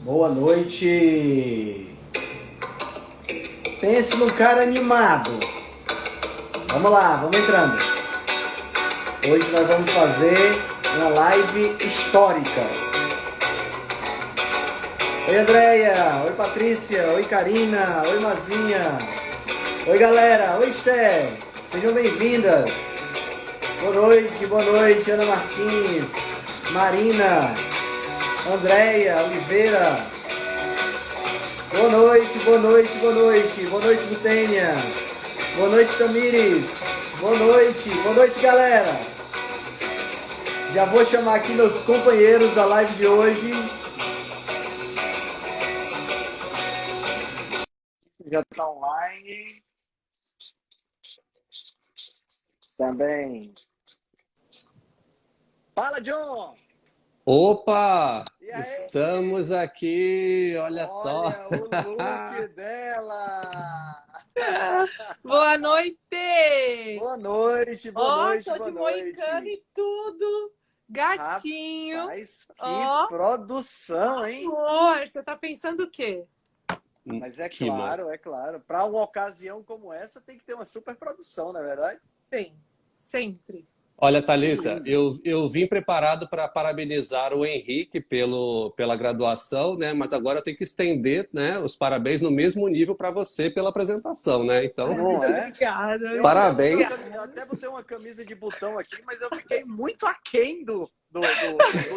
Boa noite! Pense num cara animado. Vamos lá, vamos entrando. Hoje nós vamos fazer uma live histórica. Oi, Andréia! Oi, Patrícia! Oi, Karina! Oi, Mazinha! Oi, galera! Oi, Esther! Sejam bem-vindas! Boa noite, Ana Martins, Marina, Andréia, Oliveira. Boa noite, boa noite, boa noite. Boa noite, Butênia. Boa noite, Tamires. Boa noite, galera. Já vou chamar aqui meus companheiros da live de hoje. Já está online. Também. Fala, John! Opa! E aí? Estamos aqui, olha só. Olha o look dela! Boa noite! Boa noite, Tô de moicano e tudo. Gatinho. Rapaz, que produção, hein? Amor, você tá pensando o quê? Mas é claro, é claro. Para uma ocasião como essa, tem que ter uma super produção, não é verdade? Tem, sempre. Olha, Thalita, eu vim preparado para parabenizar o Henrique pela graduação, né? Mas agora eu tenho que estender, né, os parabéns no mesmo nível para você pela apresentação, né? Então, Não é? Obrigada. Parabéns. Eu até botei uma camisa de botão aqui, mas eu fiquei muito aquém do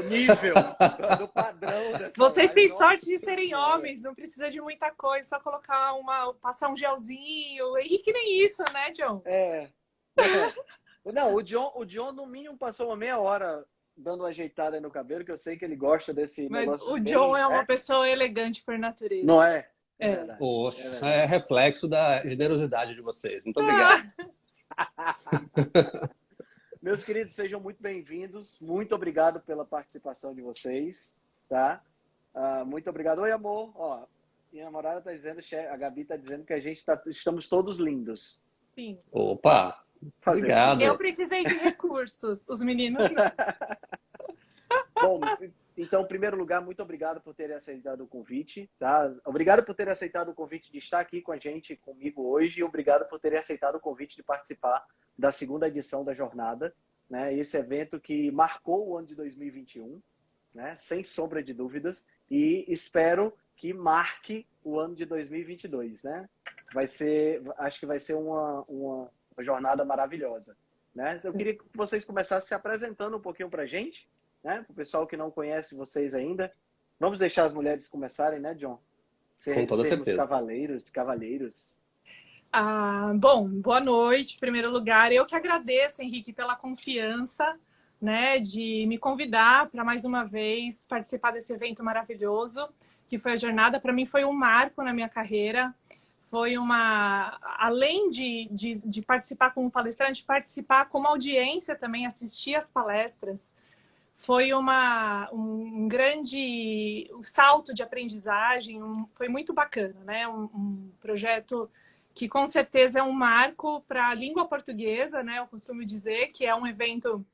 nível, do padrão dessa Vocês têm live. sorte de Nossa serem Senhora. homens, não precisa de muita coisa, só passar um gelzinho. O Henrique nem isso, né, John? É. Não, o John no mínimo passou uma meia hora dando uma ajeitada aí no cabelo, que eu sei que ele gosta desse Mas negócio. o bem, John é uma pessoa elegante por natureza. Não é? É. Verdade. Poxa, é reflexo da generosidade de vocês. Muito obrigado. Meus queridos, sejam muito bem-vindos. Muito obrigado pela participação de vocês, tá? Muito obrigado. Oi, amor. Ó, minha namorada tá dizendo, a Gabi tá dizendo que estamos todos lindos. Sim. Opa, obrigado. Eu precisei de recursos, os meninos não. Bom, então, em primeiro lugar, muito obrigado por terem aceitado o convite, tá? Obrigado por terem aceitado o convite de estar aqui com a gente, comigo hoje, e obrigado por terem aceitado o convite de participar da segunda edição da jornada, né? Esse evento que marcou o ano de 2021, né? Sem sombra de dúvidas, e espero que marque o ano de 2022, né? Acho que vai ser uma jornada maravilhosa, né? Eu queria que vocês começassem se apresentando um pouquinho pra gente, né? Para o pessoal que não conhece vocês ainda. Vamos deixar as mulheres começarem, né, John? Com toda certeza. Cavalheiros. Bom, boa noite, em primeiro lugar. Eu que agradeço, Henrique, pela confiança, né, de me convidar para mais uma vez participar desse evento maravilhoso, que foi a jornada. Para mim foi um marco na minha carreira. Foi além de participar como palestrante, participar como audiência também, assistir às palestras. Foi um grande salto de aprendizagem, foi muito bacana, né? Um projeto que com certeza é um marco para a língua portuguesa, né? Eu costumo dizer que é um evento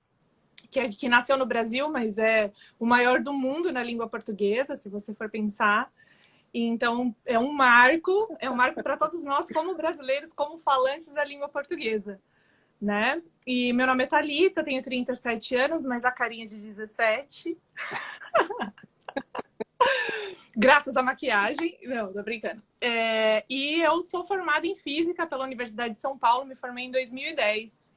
que nasceu no Brasil, mas é o maior do mundo na língua portuguesa, se você for pensar. Então, é um marco para todos nós como brasileiros, como falantes da língua portuguesa, né? E meu nome é Thalita, tenho 37 anos, mas a carinha de 17. Graças à maquiagem. Não, tô brincando. E eu sou formada em Física pela Universidade de São Paulo, me formei em 2010.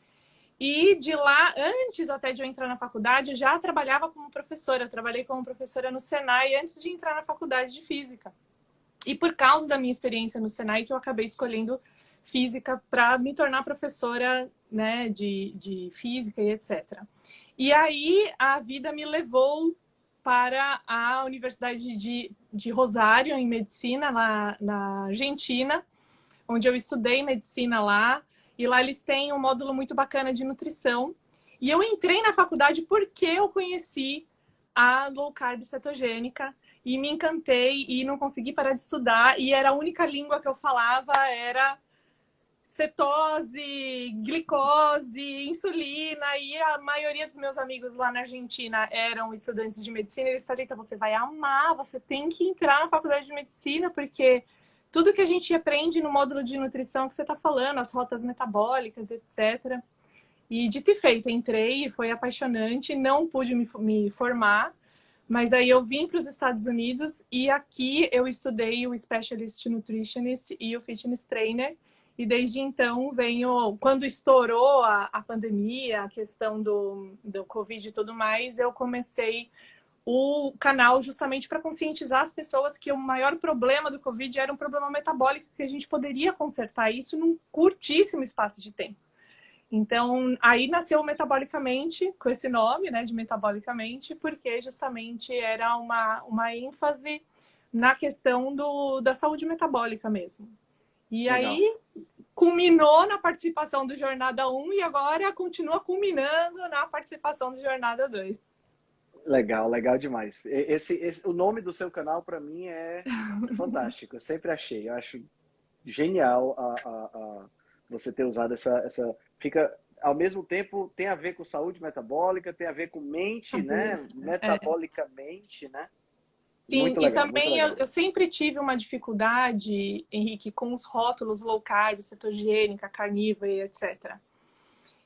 E de lá, antes até de eu entrar na faculdade, eu já trabalhava como professora. Eu trabalhei como professora no Senai antes de entrar na faculdade de Física. E por causa da minha experiência no Senai que eu acabei escolhendo Física para me tornar professora, né, de Física e etc. E aí a vida me levou para a Universidade de Rosário, em Medicina, lá na Argentina, onde eu estudei Medicina lá. E lá eles têm um módulo muito bacana de nutrição. E eu entrei na faculdade porque eu conheci a low carb cetogênica e me encantei e não consegui parar de estudar. E era a única língua que eu falava era cetose, glicose, insulina, e a maioria dos meus amigos lá na Argentina eram estudantes de medicina. Eles falaram: Thalita, você vai amar, você tem que entrar na faculdade de medicina, porque tudo que a gente aprende no módulo de nutrição que você está falando, as rotas metabólicas, etc. E dito e feito, entrei e foi apaixonante, não pude me formar, mas aí eu vim para os Estados Unidos e aqui eu estudei o Specialist Nutritionist e o Fitness Trainer. E desde então venho, quando estourou a pandemia, a questão do Covid e tudo mais, eu comecei o canal justamente para conscientizar as pessoas que o maior problema do Covid era um problema metabólico, que a gente poderia consertar isso num curtíssimo espaço de tempo. Então, aí nasceu o Metabolicamente, com esse nome, né, de Metabolicamente, porque justamente era uma ênfase na questão da saúde metabólica mesmo. E legal. Aí culminou na participação do Jornada 1 e agora continua culminando na participação do Jornada 2. Legal, legal demais. O nome do seu canal, para mim, é fantástico. Eu sempre achei. Eu acho genial você ter usado essa... Fica, ao mesmo tempo, tem a ver com saúde metabólica, tem a ver com mente, né? Metabolicamente, né? Sim, muito legal, e também eu sempre tive uma dificuldade, Henrique, com os rótulos low carb, cetogênica, carnívora, etc.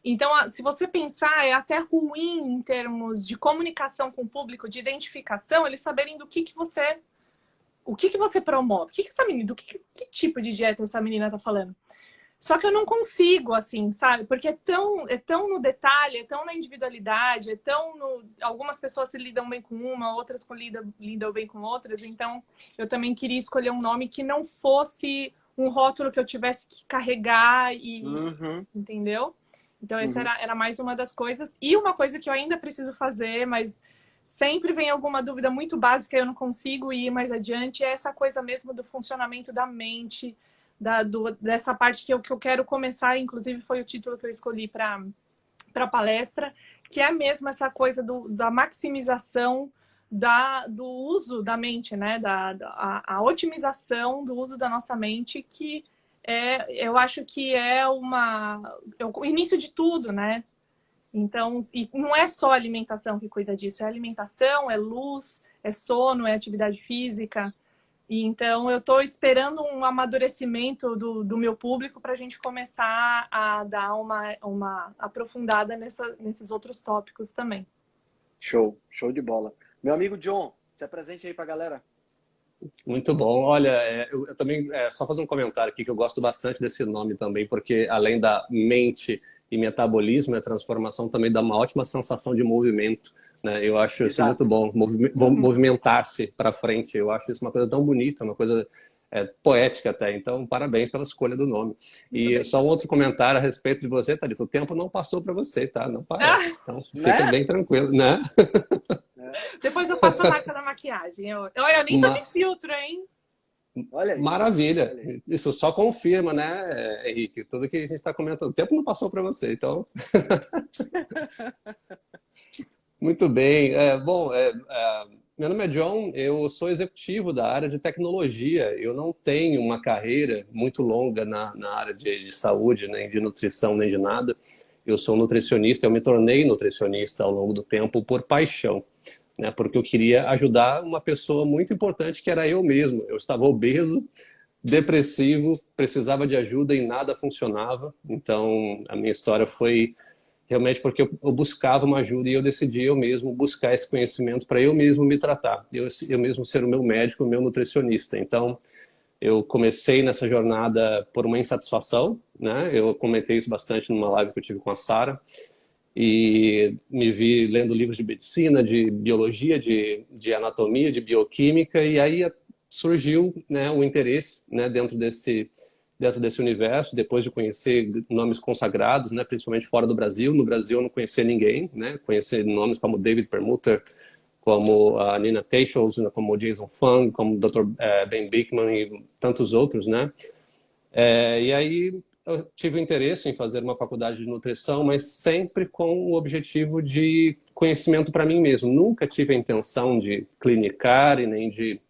Então, se você pensar, é até ruim em termos de comunicação com o público, de identificação, eles saberem do que você promove, que tipo de dieta essa menina está falando. Só que eu não consigo, assim, sabe? Porque é tão no detalhe, é tão na individualidade, algumas pessoas se lidam bem com uma, outras lidam bem com outras. Então, eu também queria escolher um nome que não fosse um rótulo que eu tivesse que carregar e... Entendeu? Então, essa era mais uma das coisas. E uma coisa que eu ainda preciso fazer, mas sempre vem alguma dúvida muito básica e eu não consigo ir mais adiante, é essa coisa mesmo do funcionamento da mente, dessa parte que eu quero começar, inclusive foi o título que eu escolhi para a palestra, que é mesmo essa coisa da maximização do uso da mente, né? A otimização do uso da nossa mente, que eu acho que é o início de tudo, né? Então, e não é só a alimentação que cuida disso, é alimentação, é luz, é sono, é atividade física. E então, eu estou esperando um amadurecimento do meu público para a gente começar a dar uma aprofundada nesses outros tópicos também. Show de bola. Meu amigo John, se apresente aí para a galera. Muito bom. Olha, eu também, só fazer um comentário aqui, que eu gosto bastante desse nome também, porque além da mente e metabolismo, a transformação também dá uma ótima sensação de movimento, né? Eu acho isso muito bom, movimentar-se para frente. Eu acho isso uma coisa tão bonita, uma coisa poética até. Então, parabéns pela escolha do nome. E só um outro comentário a respeito de você, Thalita. O tempo não passou para você, tá? Não parece. Então, fica bem tranquilo, né? Depois eu faço a marca da maquiagem. Olha, eu nem tô de filtro, hein? Olha aí. Maravilha. Olha aí. Isso só confirma, né, Henrique? Tudo que a gente está comentando. O tempo não passou para você, então... Muito bem. Meu nome é John, eu sou executivo da área de tecnologia. Eu não tenho uma carreira muito longa na área de saúde, nem de nutrição, nem de nada. Eu sou nutricionista, eu me tornei nutricionista ao longo do tempo por paixão, né? Porque eu queria ajudar uma pessoa muito importante, que era eu mesmo. Eu estava obeso, depressivo, precisava de ajuda e nada funcionava. Então, a minha história foi realmente porque eu buscava uma ajuda e eu decidi eu mesmo buscar esse conhecimento para eu mesmo me tratar. Eu mesmo ser o meu médico, o meu nutricionista. Então, eu comecei nessa jornada por uma insatisfação, né? Eu comentei isso bastante numa live que eu tive com a Sara. E me vi lendo livros de medicina, de biologia, de anatomia, de bioquímica. E aí surgiu, né, o interesse, né, dentro desse universo, depois de conhecer nomes consagrados, né, principalmente fora do Brasil. No Brasil eu não conhecia ninguém, né? Conhecer nomes como David Perlmutter, como a Nina Teicholz, como o Jason Fung, como o Dr. Ben Bikman e tantos outros, né? E aí eu tive o interesse em fazer uma faculdade de nutrição, mas sempre com o objetivo de conhecimento para mim mesmo. Nunca tive a intenção de clinicar e nem de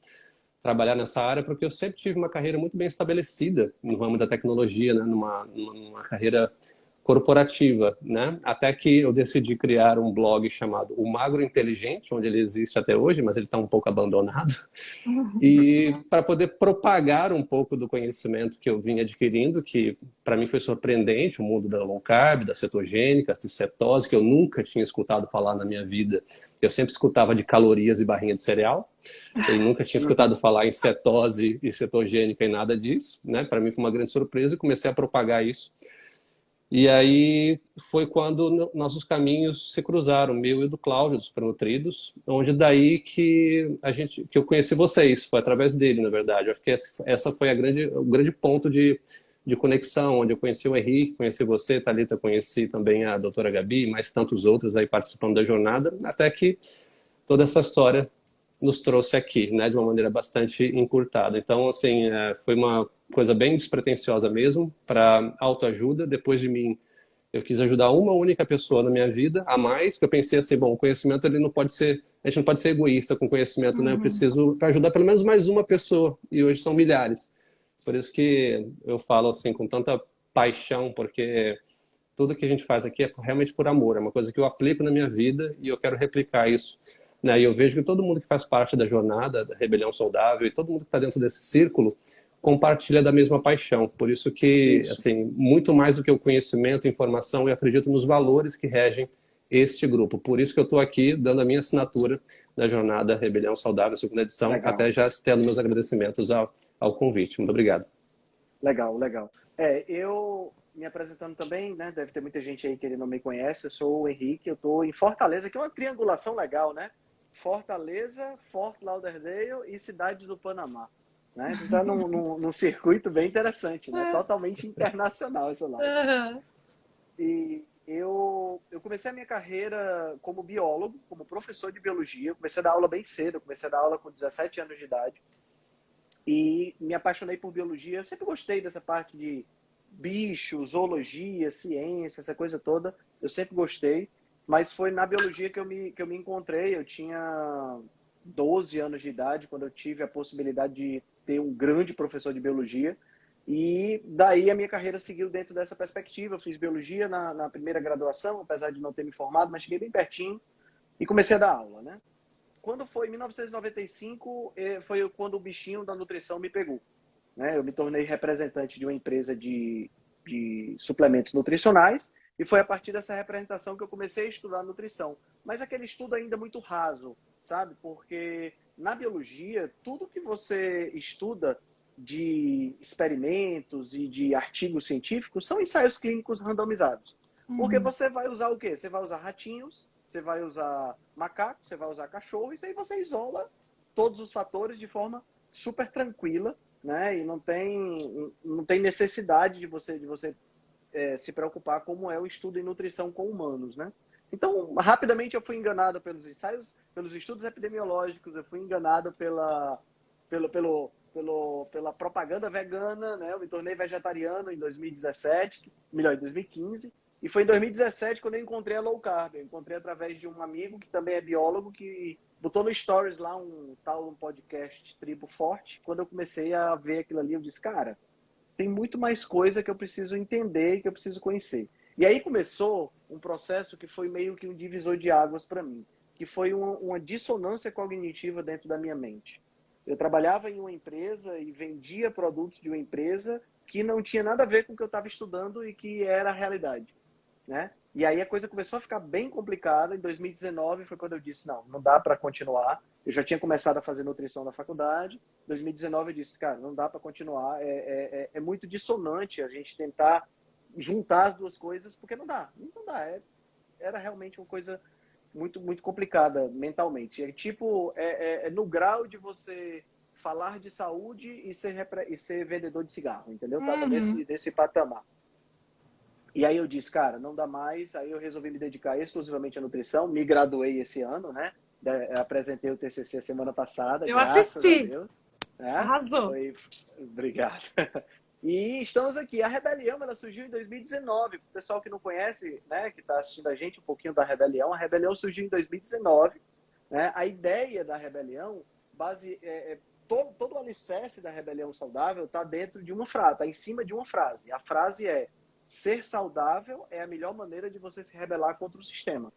trabalhar nessa área, porque eu sempre tive uma carreira muito bem estabelecida no ramo da tecnologia, né? Numa carreira corporativa, né? Até que eu decidi criar um blog chamado O Magro Inteligente, onde ele existe até hoje, mas ele está um pouco abandonado. E para poder propagar um pouco do conhecimento que eu vinha adquirindo, que para mim foi surpreendente, o mundo da low carb, da cetogênica, de cetose, que eu nunca tinha escutado falar na minha vida. Eu sempre escutava de calorias e barrinha de cereal. Eu nunca tinha escutado falar em cetose e cetogênica e nada disso, né? Para mim foi uma grande surpresa e comecei a propagar isso. E aí foi quando nossos caminhos se cruzaram, meu e do Cláudio, dos Supernutridos, onde daí que eu conheci vocês, foi através dele, na verdade. Eu acho que essa foi o grande ponto de conexão, onde eu conheci o Henrique, conheci você, Thalita, conheci também a doutora Gabi, e mais tantos outros aí participando da jornada, até que toda essa história nos trouxe aqui, né, de uma maneira bastante encurtada. Então, assim, foi uma coisa bem despretensiosa mesmo, para autoajuda. Depois de mim, eu quis ajudar uma única pessoa na minha vida, a mais, que eu pensei assim, bom, o conhecimento ele não pode ser, a gente não pode ser egoísta com conhecimento, né? Eu preciso para ajudar pelo menos mais uma pessoa, e hoje são milhares. Por isso que eu falo assim com tanta paixão, porque tudo que a gente faz aqui é realmente por amor, é uma coisa que eu aplico na minha vida e eu quero replicar isso, né? E eu vejo que todo mundo que faz parte da jornada, da Rebelião Saudável, e todo mundo que está dentro desse círculo, compartilha da mesma paixão. Por isso que, assim, muito mais do que o conhecimento, informação, eu acredito nos valores que regem este grupo. Por isso que eu estou aqui dando a minha assinatura da jornada Rebelião Saudável, segunda edição, legal. Até já estendo meus agradecimentos ao convite. Muito obrigado. Legal, legal. Eu me apresentando também, né? Deve ter muita gente aí que ele não me conhece. Eu sou o Henrique, eu estou em Fortaleza, que é uma triangulação legal, né? Fortaleza, Fort Lauderdale e Cidade do Panamá. Né? A gente está num circuito bem interessante, né? Totalmente internacional essa live. E eu comecei a minha carreira como biólogo, como professor de biologia. Eu comecei a dar aula bem cedo, eu comecei a dar aula com 17 anos de idade. E me apaixonei por biologia. Eu sempre gostei dessa parte de bichos, zoologia, ciência, essa coisa toda. Eu sempre gostei. Mas foi na biologia que eu me encontrei. Eu tinha 12 anos de idade quando eu tive a possibilidade de ter um grande professor de biologia. E daí a minha carreira seguiu dentro dessa perspectiva. Eu fiz biologia na primeira graduação, apesar de não ter me formado, mas cheguei bem pertinho e comecei a dar aula, né? Quando foi em 1995, foi quando o bichinho da nutrição me pegou, né? Eu me tornei representante de uma empresa de suplementos nutricionais e foi a partir dessa representação que eu comecei a estudar nutrição. Mas aquele estudo ainda muito raso, sabe? Porque na biologia, tudo que você estuda de experimentos e de artigos científicos são ensaios clínicos randomizados. Porque você vai usar o quê? Você vai usar ratinhos, você vai usar macaco, você vai usar cachorro, e aí você isola todos os fatores de forma super tranquila, né? E não tem necessidade de você se preocupar como é o estudo em nutrição com humanos, né? Então, rapidamente eu fui enganado pelos ensaios, pelos estudos epidemiológicos, eu fui enganado pela propaganda vegana, né? Eu me tornei vegetariano em 2017, melhor, em 2015. E foi em 2017 quando eu encontrei a low carb. Eu encontrei através de um amigo que também é biólogo, que botou no Stories lá um podcast Tribo Forte. Quando eu comecei a ver aquilo ali, eu disse, cara, tem muito mais coisa que eu preciso entender e que eu preciso conhecer. E aí começou um processo que foi meio que um divisor de águas para mim, que foi uma dissonância cognitiva dentro da minha mente. Eu trabalhava em uma empresa e vendia produtos de uma empresa que não tinha nada a ver com o que eu estava estudando e que era a realidade, né? E aí a coisa começou a ficar bem complicada. Em 2019 foi quando eu disse, não dá para continuar. Eu já tinha começado a fazer nutrição na faculdade. Em 2019 eu disse, cara, não dá para continuar. É muito dissonante a gente tentar juntar as duas coisas, porque não dá. Era realmente uma coisa muito, muito complicada mentalmente. No grau de você falar de saúde e ser vendedor de cigarro, entendeu? Tava nesse patamar. E aí eu disse, cara, não dá mais. Aí eu resolvi me dedicar exclusivamente à nutrição. Me graduei esse ano, né? Apresentei o TCC semana passada. Eu assisti. A Deus. Arrasou. Obrigado. E estamos aqui. A Rebelião, ela surgiu em 2019. O pessoal que não conhece, né, que está assistindo a gente um pouquinho da Rebelião, a Rebelião surgiu em 2019. Né? A ideia da Rebelião todo o alicerce da rebelião saudável está dentro de uma frase, está em cima de uma frase. A frase é: ser saudável é a melhor maneira de você se rebelar contra o sistema.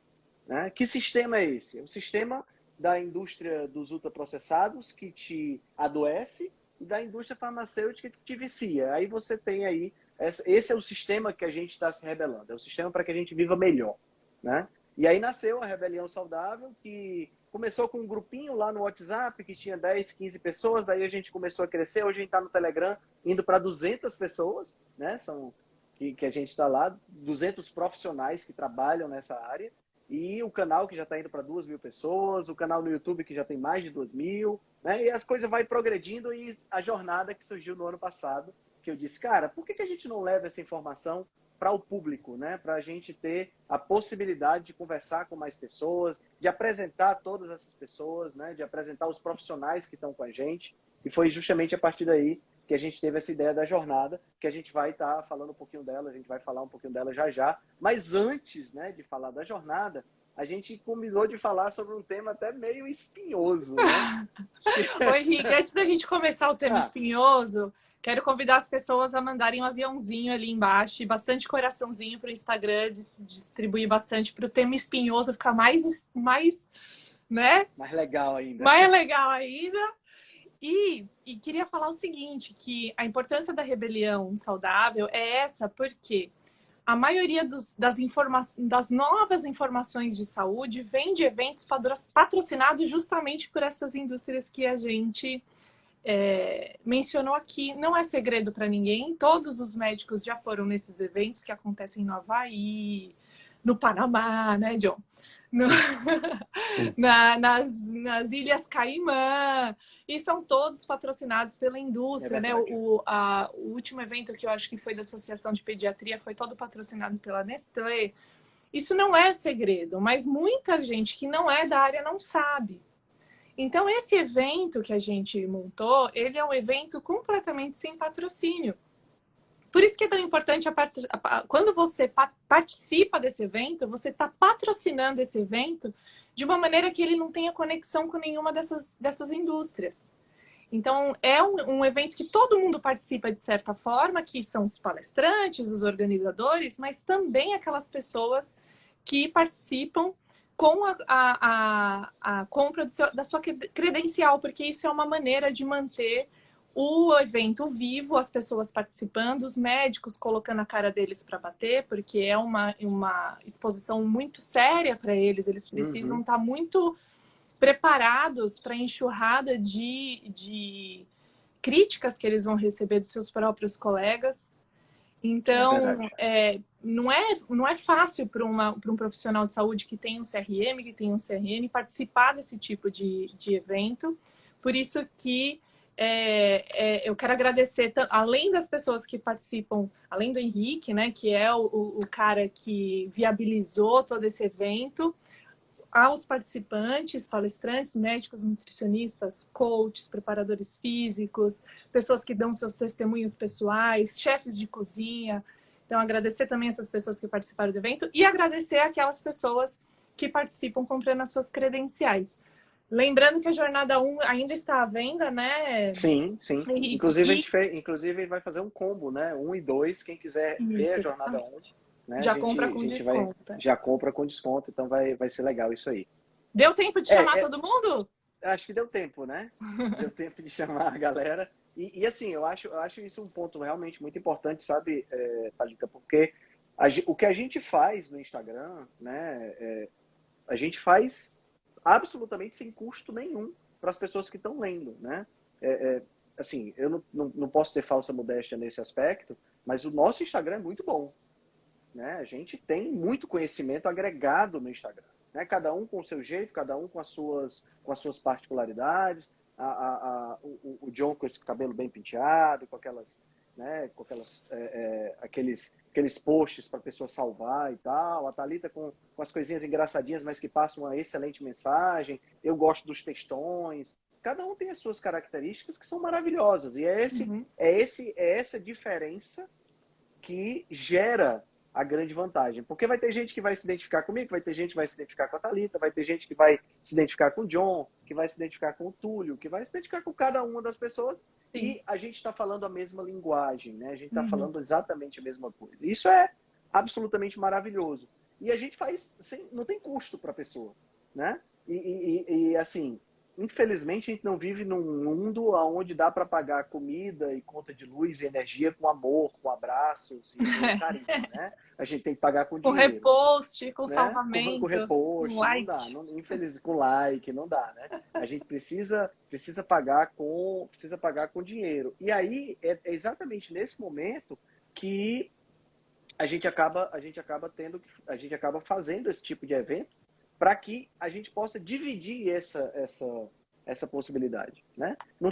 Né? Que sistema é esse? É o sistema da indústria dos ultraprocessados, que te adoece, e da indústria farmacêutica, que te vicia. Aí você tem aí, esse é o sistema que a gente está se rebelando, é o sistema para que a gente viva melhor. Né? E aí nasceu a Rebelião Saudável, que começou com um grupinho lá no WhatsApp, que tinha 10, 15 pessoas, daí a gente começou a crescer, hoje a gente está no Telegram, indo para 200 pessoas, né? Que a gente está lá, 200 profissionais que trabalham nessa área, e o canal que já está indo para 2.000 pessoas, o canal no YouTube que já tem mais de 2.000, né? E as coisas vai progredindo, e a jornada que surgiu no ano passado, que eu disse, cara, por que a gente não leva essa informação para o público, né? Para a gente ter a possibilidade de conversar com mais pessoas, de apresentar todas essas pessoas, né? De apresentar os profissionais que estão com a gente. E foi justamente a partir daí que a gente teve essa ideia da jornada, que a gente vai estar falando um pouquinho dela, a gente vai falar um pouquinho dela já já. Mas antes, né, de falar da jornada, a gente combinou de falar sobre um tema até meio espinhoso, né? Ô, Henrique, antes da gente começar o tema espinhoso, quero convidar as pessoas a mandarem um aviãozinho ali embaixo e bastante coraçãozinho para o Instagram, distribuir bastante para o tema espinhoso ficar mais, né? Mais legal ainda. Mais legal ainda. E queria falar o seguinte, que a importância da rebelião saudável é essa, porque a maioria das novas informações de saúde vem de eventos patrocinados justamente por essas indústrias que a gente mencionou aqui. Não é segredo para ninguém, todos os médicos já foram nesses eventos que acontecem no Havaí, no Panamá, né, John? Nas Ilhas Caimã, e são todos patrocinados pela indústria, né? O último evento que eu acho que foi da Associação de Pediatria foi todo patrocinado pela Nestlé. Isso não é segredo, mas muita gente que não é da área não sabe. Então, esse evento que a gente montou, ele é um evento completamente sem patrocínio. Por isso que é tão importante, quando você participa desse evento, você está patrocinando esse evento de uma maneira que ele não tenha conexão com nenhuma dessas indústrias. Então, é um evento que todo mundo participa de certa forma, que são os palestrantes, os organizadores, mas também aquelas pessoas que participam com a compra da sua credencial, porque isso é uma maneira de manter o evento vivo, as pessoas participando, os médicos colocando a cara deles para bater, porque é uma exposição muito séria para eles, eles precisam estar muito preparados para a enxurrada de críticas que eles vão receber dos seus próprios colegas. Então, não é fácil para um profissional de saúde que tem um CRM, que tem um CRN, participar desse tipo de evento. Por isso que eu quero agradecer, além das pessoas que participam, além do Henrique, né, que é o cara que viabilizou todo esse evento, aos participantes, palestrantes, médicos, nutricionistas, coaches, preparadores físicos, pessoas que dão seus testemunhos pessoais, chefes de cozinha. Então, agradecer também essas pessoas que participaram do evento e agradecer aquelas pessoas que participam comprando as suas credenciais. Lembrando que a Jornada 1 ainda está à venda, né? Sim, sim. Henrique, Inclusive, vai fazer um combo, né? 1 e 2, quem quiser ver a Jornada 1. Né? Já compra com desconto. Já compra com desconto, então vai ser legal isso aí. Deu tempo de chamar todo mundo? Acho que deu tempo, né? Deu tempo de chamar a galera. E assim, eu acho isso um ponto realmente muito importante, sabe, Thalita? Porque o que a gente faz no Instagram, né? A gente faz absolutamente sem custo nenhum para as pessoas que estão lendo, né? Assim, eu não posso ter falsa modéstia nesse aspecto, mas o nosso Instagram é muito bom. Né? A gente tem muito conhecimento agregado no Instagram. Né? Cada um com o seu jeito, cada um com as suas particularidades. O John com esse cabelo bem penteado, com aqueles posts para a pessoa salvar e tal. A Thalita com as coisinhas engraçadinhas, mas que passam uma excelente mensagem. Eu gosto dos textões. Cada um tem as suas características que são maravilhosas. E é essa diferença que gera a grande vantagem. Porque vai ter gente que vai se identificar comigo, vai ter gente que vai se identificar com a Thalita, vai ter gente que vai se identificar com o John, que vai se identificar com o Túlio, que vai se identificar com cada uma das pessoas. Sim. E a gente está falando a mesma linguagem, né? A gente está falando exatamente a mesma coisa. Isso é absolutamente maravilhoso. E a gente faz não tem custo para a pessoa, né? E assim, infelizmente a gente não vive num mundo onde dá para pagar comida e conta de luz e energia com amor, com abraços e com carinho, né? A gente tem que pagar com dinheiro. Com repost, com né? salvamento, com repost, com like. Não dá, infelizmente, com like, não dá, né? A gente precisa pagar com dinheiro. E aí é exatamente nesse momento que a gente acaba fazendo esse tipo de evento para que a gente possa dividir essa possibilidade, né? A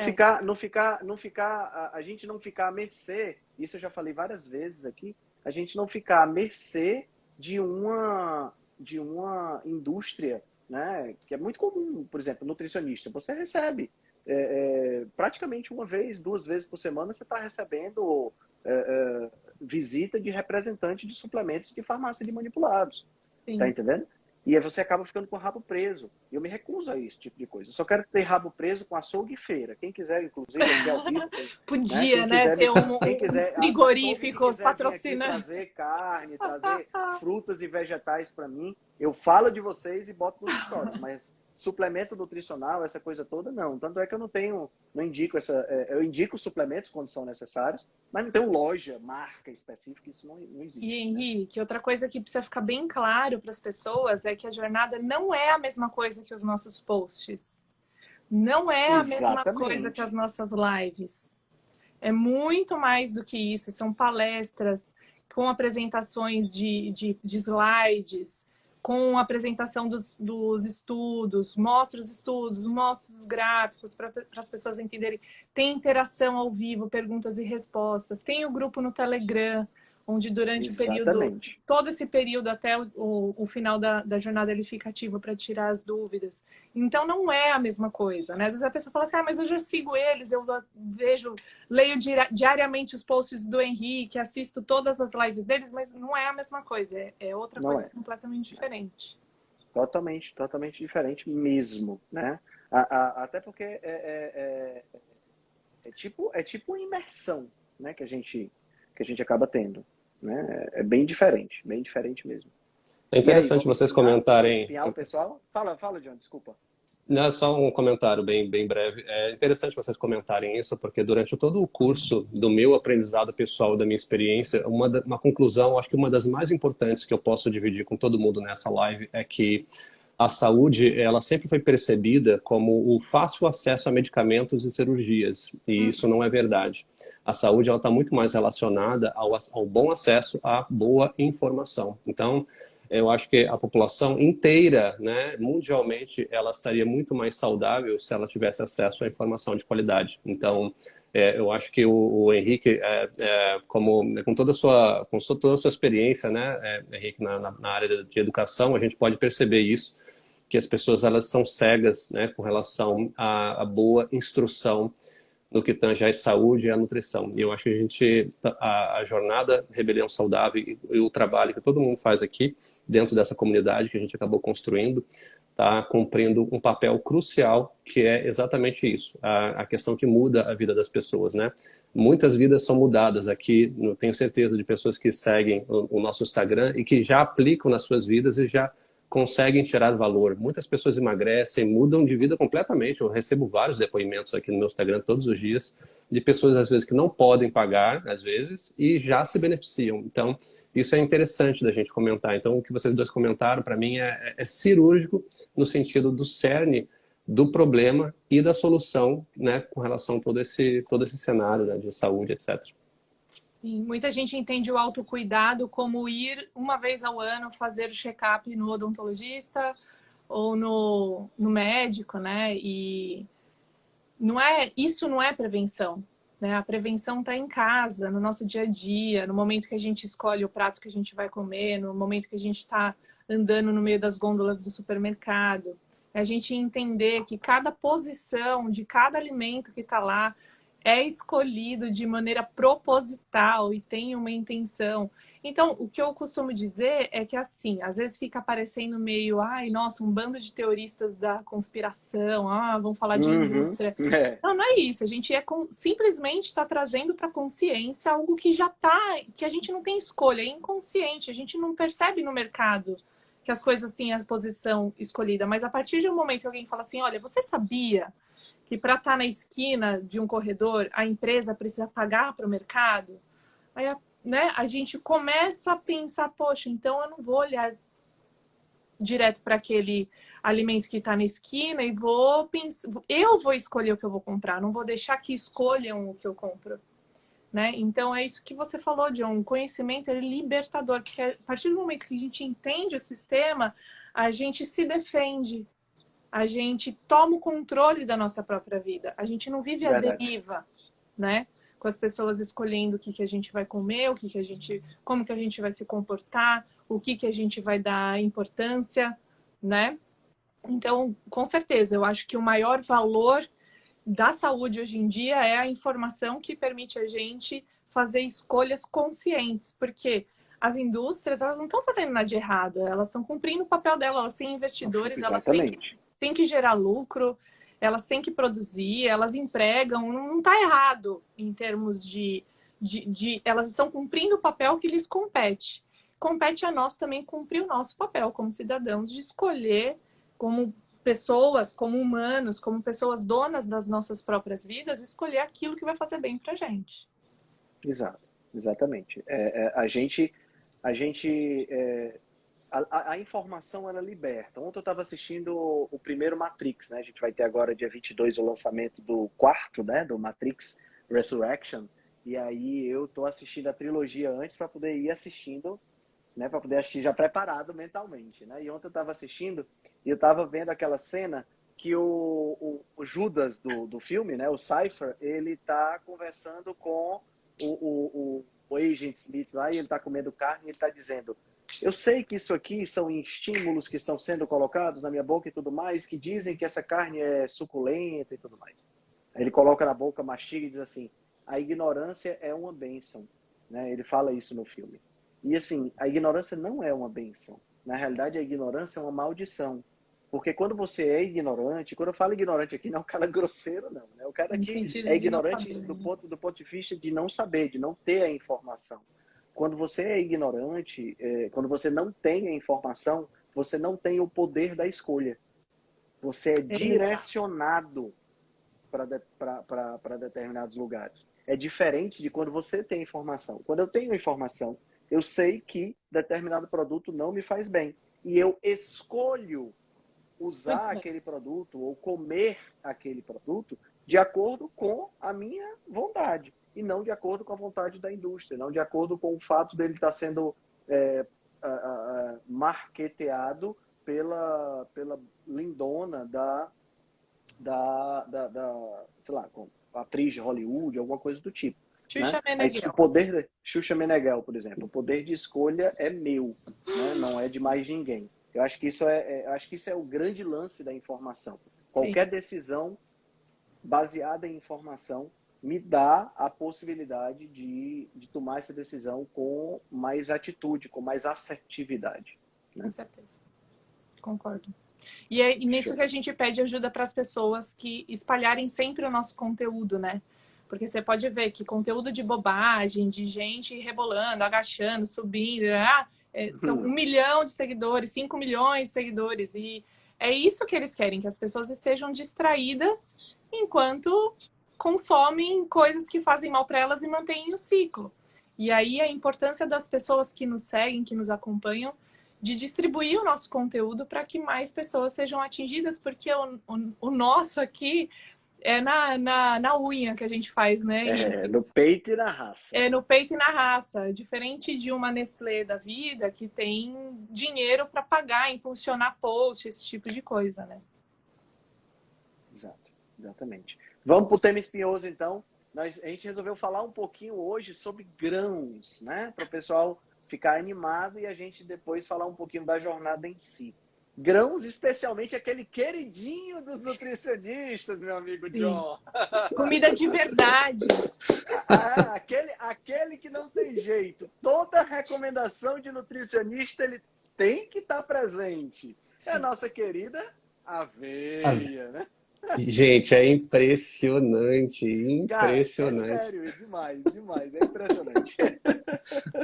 gente não ficar à mercê, isso eu já falei várias vezes aqui, a gente não ficar à mercê de uma indústria, né? Que é muito comum, por exemplo, nutricionista, você recebe praticamente uma vez, 2 vezes por semana, você está recebendo visita de representante de suplementos de farmácia de manipulados. Sim. Tá entendendo? E aí você acaba ficando com o rabo preso. Eu me recuso a esse tipo de coisa. Eu só quero ter rabo preso com açougue e feira. Quem quiser, inclusive, aqui ao vivo... Podia, né? Ter uns frigoríficos patrocinando. Trazer carne, trazer frutas e vegetais para mim. Eu falo de vocês e boto nos stories, mas suplemento nutricional, essa coisa toda, não. Tanto é que eu não indico eu indico suplementos quando são necessários, mas não tenho loja, marca específica, isso não existe. E Henrique, outra coisa que precisa ficar bem claro para as pessoas é que a jornada não é a mesma coisa que os nossos posts. Não é a mesma coisa que as nossas lives. É muito mais do que isso. São palestras com apresentações de slides, com a apresentação dos estudos, mostra os estudos, mostra os gráficos para as pessoas entenderem. Tem interação ao vivo, perguntas e respostas. Tem o grupo no Telegram, onde durante o período, todo esse período até o final da jornada ele fica ativo para tirar as dúvidas. Então não é a mesma coisa, né? Às vezes a pessoa fala assim, mas eu já sigo eles, eu leio diariamente os posts do Henrique, assisto todas as lives deles, mas não é a mesma coisa, é outra coisa completamente diferente. Totalmente diferente mesmo, né? Até porque é tipo uma imersão, né, que a gente acaba tendo, né? É bem diferente mesmo. É interessante vocês comentarem. Pessoal? Fala, John, desculpa. Não, só um comentário bem breve. É interessante vocês comentarem isso, porque durante todo o curso do meu aprendizado pessoal, da minha experiência, uma conclusão, acho que uma das mais importantes que eu posso dividir com todo mundo nessa live é que a saúde, ela sempre foi percebida como o fácil acesso a medicamentos e cirurgias, e isso não é verdade. A saúde, ela está muito mais relacionada ao bom acesso à boa informação. Então, eu acho que a população inteira, né, mundialmente, ela estaria muito mais saudável se ela tivesse acesso à informação de qualidade. Então, eu acho que o Henrique, com toda a sua experiência, né, Henrique, na área de educação, a gente pode perceber isso, que as pessoas elas são cegas, né, com relação à boa instrução no que tange à saúde e à nutrição. E eu acho que a jornada Rebelião Saudável e o trabalho que todo mundo faz aqui, dentro dessa comunidade que a gente acabou construindo, está cumprindo um papel crucial, que é exatamente isso, a questão que muda a vida das pessoas, né? Muitas vidas são mudadas aqui, eu tenho certeza de pessoas que seguem o nosso Instagram e que já aplicam nas suas vidas e já conseguem tirar valor. Muitas pessoas emagrecem, mudam de vida completamente. Eu recebo vários depoimentos aqui no meu Instagram todos os dias de pessoas, às vezes, que não podem pagar, às vezes, e já se beneficiam. Então, isso é interessante da gente comentar. Então, o que vocês dois comentaram, para mim, é cirúrgico no sentido do cerne do problema e da solução, né, com relação a todo esse cenário, né, de saúde, etc. Sim, muita gente entende o autocuidado como ir uma vez ao ano fazer o check-up no odontologista ou no médico, né? E isso não é prevenção, né? A prevenção está em casa, no nosso dia a dia, no momento que a gente escolhe o prato que a gente vai comer, no momento que a gente está andando no meio das gôndolas do supermercado. A gente entender que cada posição de cada alimento que está lá é escolhido de maneira proposital e tem uma intenção. Então, o que eu costumo dizer é que, assim, às vezes fica parecendo meio, ai, nossa, um bando de teoristas da conspiração, vamos falar de indústria. Não, não é isso. A gente simplesmente está trazendo para a consciência algo que já está, que a gente não tem escolha, é inconsciente, a gente não percebe no mercado que as coisas têm a posição escolhida. Mas a partir de um momento que alguém fala assim, olha, você sabia que para estar na esquina de um corredor, a empresa precisa pagar para o mercado? Aí né, a gente começa a pensar, poxa, então eu não vou olhar direto para aquele alimento que está na esquina e vou pensar, eu vou escolher o que eu vou comprar, não vou deixar que escolham o que eu compro, né? Então é isso que você falou, John, o conhecimento é libertador, porque a partir do momento que a gente entende o sistema, a gente se defende, a gente toma o controle da nossa própria vida, a gente não vive a deriva, né? Com as pessoas escolhendo o que a gente vai comer, como que a gente vai se comportar, o que a gente vai dar importância, né? Então, com certeza, eu acho que o maior valor da saúde hoje em dia é a informação que permite a gente fazer escolhas conscientes, porque as indústrias, elas não estão fazendo nada de errado, elas estão cumprindo o papel delas, elas têm investidores, elas têm que gerar lucro, elas têm que produzir, elas empregam, não está errado em termos de elas estão cumprindo o papel que lhes compete. Compete a nós também cumprir o nosso papel como cidadãos de escolher como pessoas, como humanos, como pessoas donas das nossas próprias vidas, escolher aquilo que vai fazer bem pra gente. Exato, exatamente. A informação, ela liberta. Ontem eu estava assistindo o primeiro Matrix, né? A gente vai ter agora, dia 22, o lançamento do quarto, né? Do Matrix Resurrection. E aí eu tô assistindo a trilogia antes para poder ir assistindo, né? Para poder assistir já preparado mentalmente, né? E ontem eu estava assistindo e eu estava vendo aquela cena que o Judas do filme, né? O Cypher, ele tá conversando com o Agent Smith lá, e ele tá comendo carne e ele tá dizendo: eu sei que isso aqui são estímulos que estão sendo colocados na minha boca e tudo mais, que dizem que essa carne é suculenta e tudo mais. Aí ele coloca na boca, mastiga e diz assim: a ignorância é uma bênção, né? Ele fala isso no filme. E assim, a ignorância não é uma bênção. Na realidade, a ignorância é uma maldição. Porque quando você é ignorante, quando eu falo ignorante aqui, não é um cara grosseiro, não, né? O cara que é ignorante do ponto de vista de não saber, de não ter a informação. Quando você é ignorante, quando você não tem a informação, você não tem o poder da escolha. Você é direcionado para determinados lugares. É diferente de quando você tem informação. Quando eu tenho informação, eu sei que determinado produto não me faz bem. E eu escolho usar aquele produto ou comer aquele produto de acordo com a minha vontade. E não de acordo com a vontade da indústria, não de acordo com o fato dele estar sendo marketeado pela lindona sei lá, atriz de Hollywood, alguma coisa do tipo. Xuxa né? Meneghel. O poder, Xuxa Meneghel, por exemplo, o poder de escolha é meu, né? Não é de mais ninguém. Eu acho que isso é o grande lance da informação. Qualquer decisão baseada em informação me dá a possibilidade de tomar essa decisão com mais atitude, com mais assertividade. Né? Com certeza. Concordo. E é nisso que a gente pede ajuda para as pessoas que espalharem sempre o nosso conteúdo, né? Porque você pode ver que conteúdo de bobagem, de gente rebolando, agachando, subindo, são 1 milhão de seguidores, 5 milhões de seguidores. E é isso que eles querem, que as pessoas estejam distraídas enquanto consomem coisas que fazem mal para elas e mantêm o ciclo. E aí a importância das pessoas que nos seguem, que nos acompanham, de distribuir o nosso conteúdo para que mais pessoas sejam atingidas, porque o nosso aqui é na unha que a gente faz, né? No peito e na raça. É no peito e na raça. Diferente de uma Nestlé da vida, que tem dinheiro para pagar, impulsionar post, esse tipo de coisa, né? Exato, exatamente. Vamos para o tema espinhoso, então. A gente resolveu falar um pouquinho hoje sobre grãos, né? Para o pessoal ficar animado e a gente depois falar um pouquinho da jornada em si. Grãos, especialmente aquele queridinho dos nutricionistas, meu amigo John. Comida de verdade. Aquele que não tem jeito. Toda recomendação de nutricionista, ele tem que estar presente. É a nossa querida aveia, né? Gente, é impressionante, impressionante. Cara, é sério, é demais, demais, é impressionante.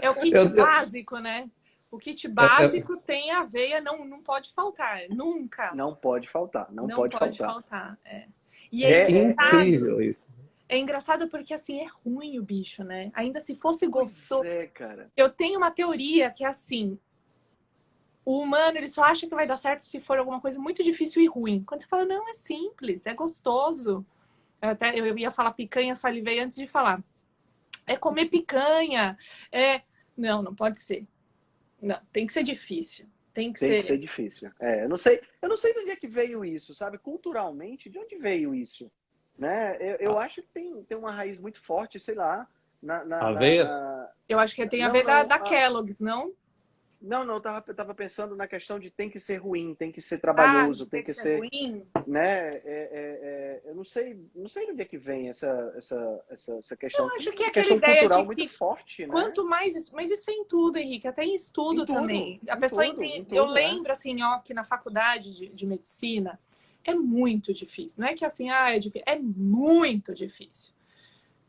É o kit básico, né? O kit básico tem aveia, não pode faltar, nunca. Não pode faltar, não pode faltar. É. E é incrível isso. É engraçado porque, assim, é ruim o bicho, né? Ainda se fosse gostoso... cara. Eu tenho uma teoria que é assim... O humano, ele só acha que vai dar certo se for alguma coisa muito difícil e ruim. Quando você fala, não, é simples, é gostoso. Eu ia falar picanha, salivei antes de falar. É comer picanha. Não pode ser. Não, tem que ser difícil. Tem que ser difícil. Eu não sei de onde é que veio isso, sabe? Culturalmente, de onde veio isso? Né? Eu acho que tem uma raiz muito forte, sei lá. Aveia? Eu acho que tem a ver da Kellogg's, não? Não, eu tava pensando na questão de tem que ser ruim, tem que ser trabalhoso, tem que ser ruim. Né? Eu não sei de onde é que vem essa questão. Eu acho que é aquela ideia cultural de que muito forte, né? Quanto mais, mas isso é em tudo, Henrique, até em estudo também. A pessoa entende. Eu lembro assim, ó, que na faculdade de medicina é muito difícil. Não é que assim, é difícil, é muito difícil.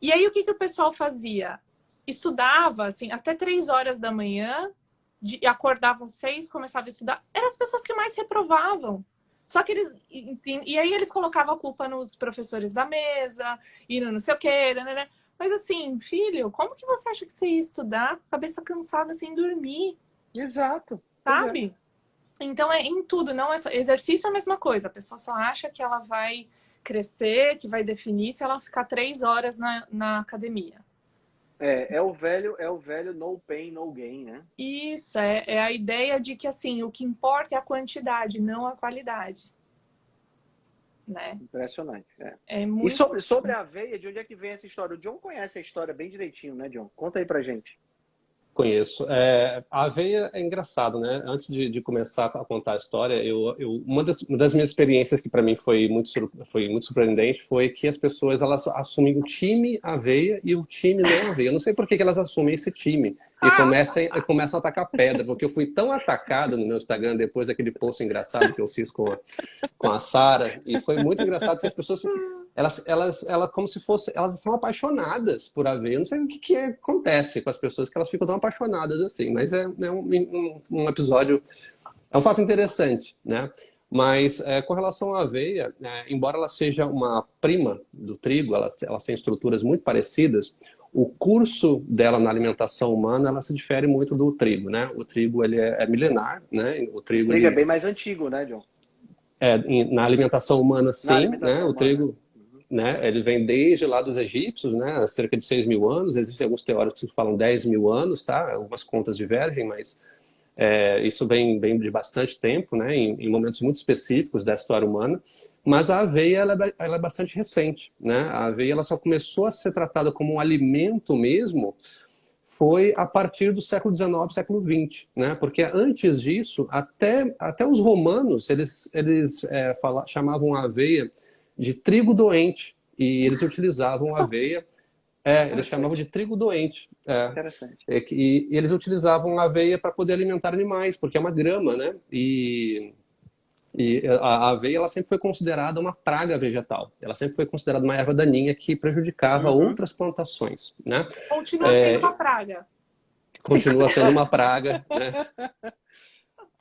E aí o que o pessoal fazia? Estudava assim até 3 horas da manhã. Acordava às 6, começava a estudar. Eram as pessoas que mais reprovavam. Só que eles... E aí eles colocavam a culpa nos professores da mesa, e no não sei o quê, né? Mas assim, filho, como que você acha que você ia estudar cabeça cansada sem dormir? Exato. Sabe? Então é em tudo, não é só... Exercício é a mesma coisa. A pessoa só acha que ela vai crescer, que vai definir se ela ficar 3 horas na academia. É o velho no pain, no gain, né? Isso, é a ideia de que assim, o que importa é a quantidade, não a qualidade. Né? Impressionante. Muito... E sobre a aveia, de onde é que vem essa história? O John conhece a história bem direitinho, né, John? Conta aí pra gente. Conheço. A aveia é engraçado, né? Antes de começar a contar a história, uma das minhas experiências que para mim foi muito surpreendente foi que as pessoas elas assumem o time aveia e o time não aveia. Eu não sei por que elas assumem esse time e começam a atacar pedra, porque eu fui tão atacado no meu Instagram depois daquele post engraçado que eu fiz com a Sara, e foi muito engraçado que as pessoas elas como se fosse, elas são apaixonadas por aveia. Eu não sei o que acontece com as pessoas que elas ficam tão apaixonadas assim, mas é um episódio, é um fato interessante, né? Mas com relação à aveia, embora ela seja uma prima do trigo, elas têm estruturas muito parecidas, o curso dela na alimentação humana, ela se difere muito do trigo, né? O trigo, ele é milenar, né? O trigo é bem mais antigo, né, John? Na alimentação humana, sim, alimentação né? humana. O trigo... Né? Ele vem desde lá dos egípcios, né? Há cerca de 6.000 anos. Existem alguns teóricos que falam 10.000 anos, tá? Algumas contas divergem, mas isso vem de bastante tempo, né? Em momentos muito específicos da história humana. Mas a aveia ela é bastante recente, né? A aveia ela só começou a ser tratada como um alimento mesmo foi a partir do século XIX, século XX, né? Porque antes disso, até os romanos eles chamavam a aveia de trigo doente, e eles utilizavam aveia, eles chamavam de trigo doente. Interessante. E eles utilizavam aveia para poder alimentar animais, porque é uma grama, né? E a aveia ela sempre foi considerada uma praga vegetal. Ela sempre foi considerada uma erva daninha que prejudicava outras plantações, né? Continua sendo uma praga. Continua sendo uma praga, né?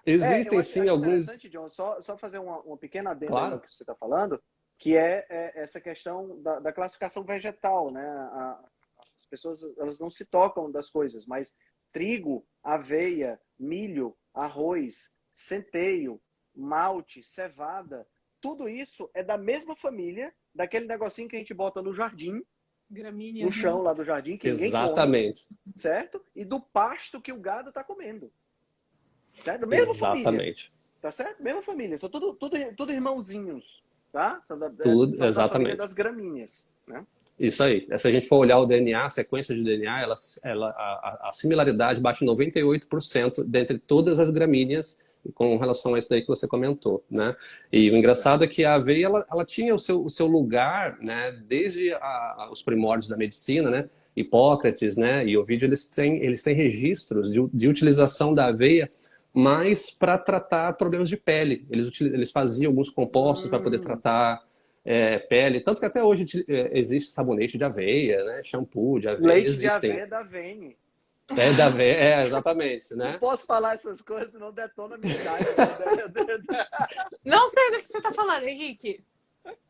Existem sim alguns... Interessante, John, só fazer uma pequena adenda Claro. no que você está falando, que é essa questão da classificação vegetal, né? As pessoas elas não se tocam das coisas, mas trigo, aveia, milho, arroz, centeio, malte, cevada, tudo isso é da mesma família, daquele negocinho que a gente bota no jardim, gramínea, no chão lá do jardim, que Exatamente. ninguém come, certo? E do pasto que o gado está comendo. Certo? Mesma família. Exatamente. Tá certo? Mesma família. São tudo irmãozinhos. Tá? São Tudo, são da família exatamente. das gramíneas. Né? Isso aí. Se a gente for olhar o DNA, a sequência de DNA, a similaridade bate 98% dentre todas as gramíneas com relação a isso daí que você comentou, né? E o engraçado é que a aveia, ela tinha o seu lugar, né? Desde os primórdios da medicina, né? Hipócrates, né, e Ovídio, eles têm registros de utilização da aveia mais para tratar problemas de pele. Eles faziam alguns compostos para poder tratar pele. Tanto que até hoje existe sabonete de aveia, né, shampoo de aveia. Leite existem. de aveia da Vene. Da aveia, exatamente, né? Não posso falar essas coisas, senão detona a minha idade. Não sei do que você está falando, Henrique.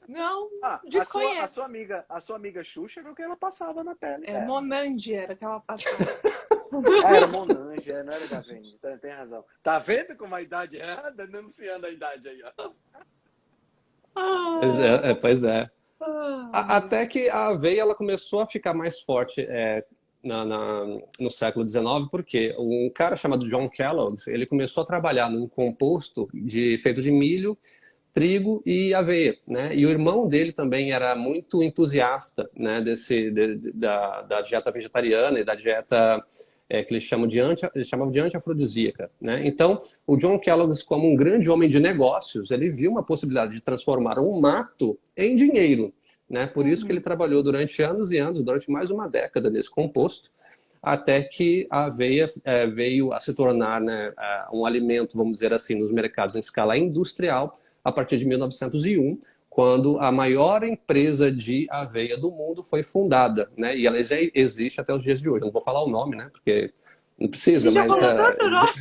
Não, desconheço. A sua amiga Xuxa era o que ela passava na pele. Monange era o que ela passava. Era Monange, não era da Vene. Tem razão. Tá vendo como a idade é? Denunciando a idade aí, ó. Pois é. Até que a aveia ela começou a ficar mais forte no século XIX, porque um cara chamado John Kellogg, ele começou a trabalhar num composto feito de milho, trigo e aveia, né? E o irmão dele também era muito entusiasta, né, da dieta vegetariana e da dieta que eles chamavam de anti-afrodisíaca, né? Então, o John Kellogg, como um grande homem de negócios, ele viu uma possibilidade de transformar um mato em dinheiro, né? Por isso que ele trabalhou durante anos e anos, durante mais de uma década nesse composto, até que a aveia veio a se tornar, né, um alimento, vamos dizer assim, nos mercados em escala industrial, a partir de 1901, quando a maior empresa de aveia do mundo foi fundada, né? E ela já existe até os dias de hoje. Eu não vou falar o nome, né? Porque não precisa, já mas... falou tanto nome.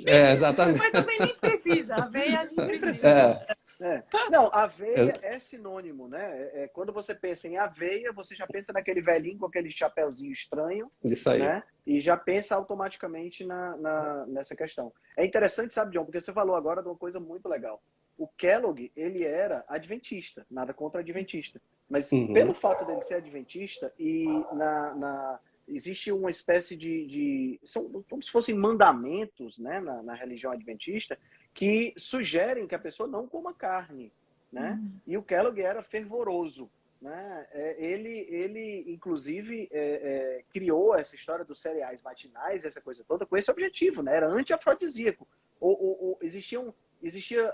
Exatamente. Mas também nem precisa. A aveia nem precisa. Não, aveia é sinônimo, né? Quando você pensa em aveia, você já pensa naquele velhinho com aquele chapéuzinho estranho. Isso aí. Né? E já pensa automaticamente nessa questão. É interessante, sabe, John, porque você falou agora de uma coisa muito legal. O Kellogg, ele era adventista, nada contra adventista. Mas pelo fato dele ser adventista, e existe uma espécie são como se fossem mandamentos, né, na religião adventista, que sugerem que a pessoa não coma carne, né? E o Kellogg era fervoroso, né? Ele inclusive, criou essa história dos cereais matinais, essa coisa toda, com esse objetivo, né? Era anti-afrodisíaco. Existia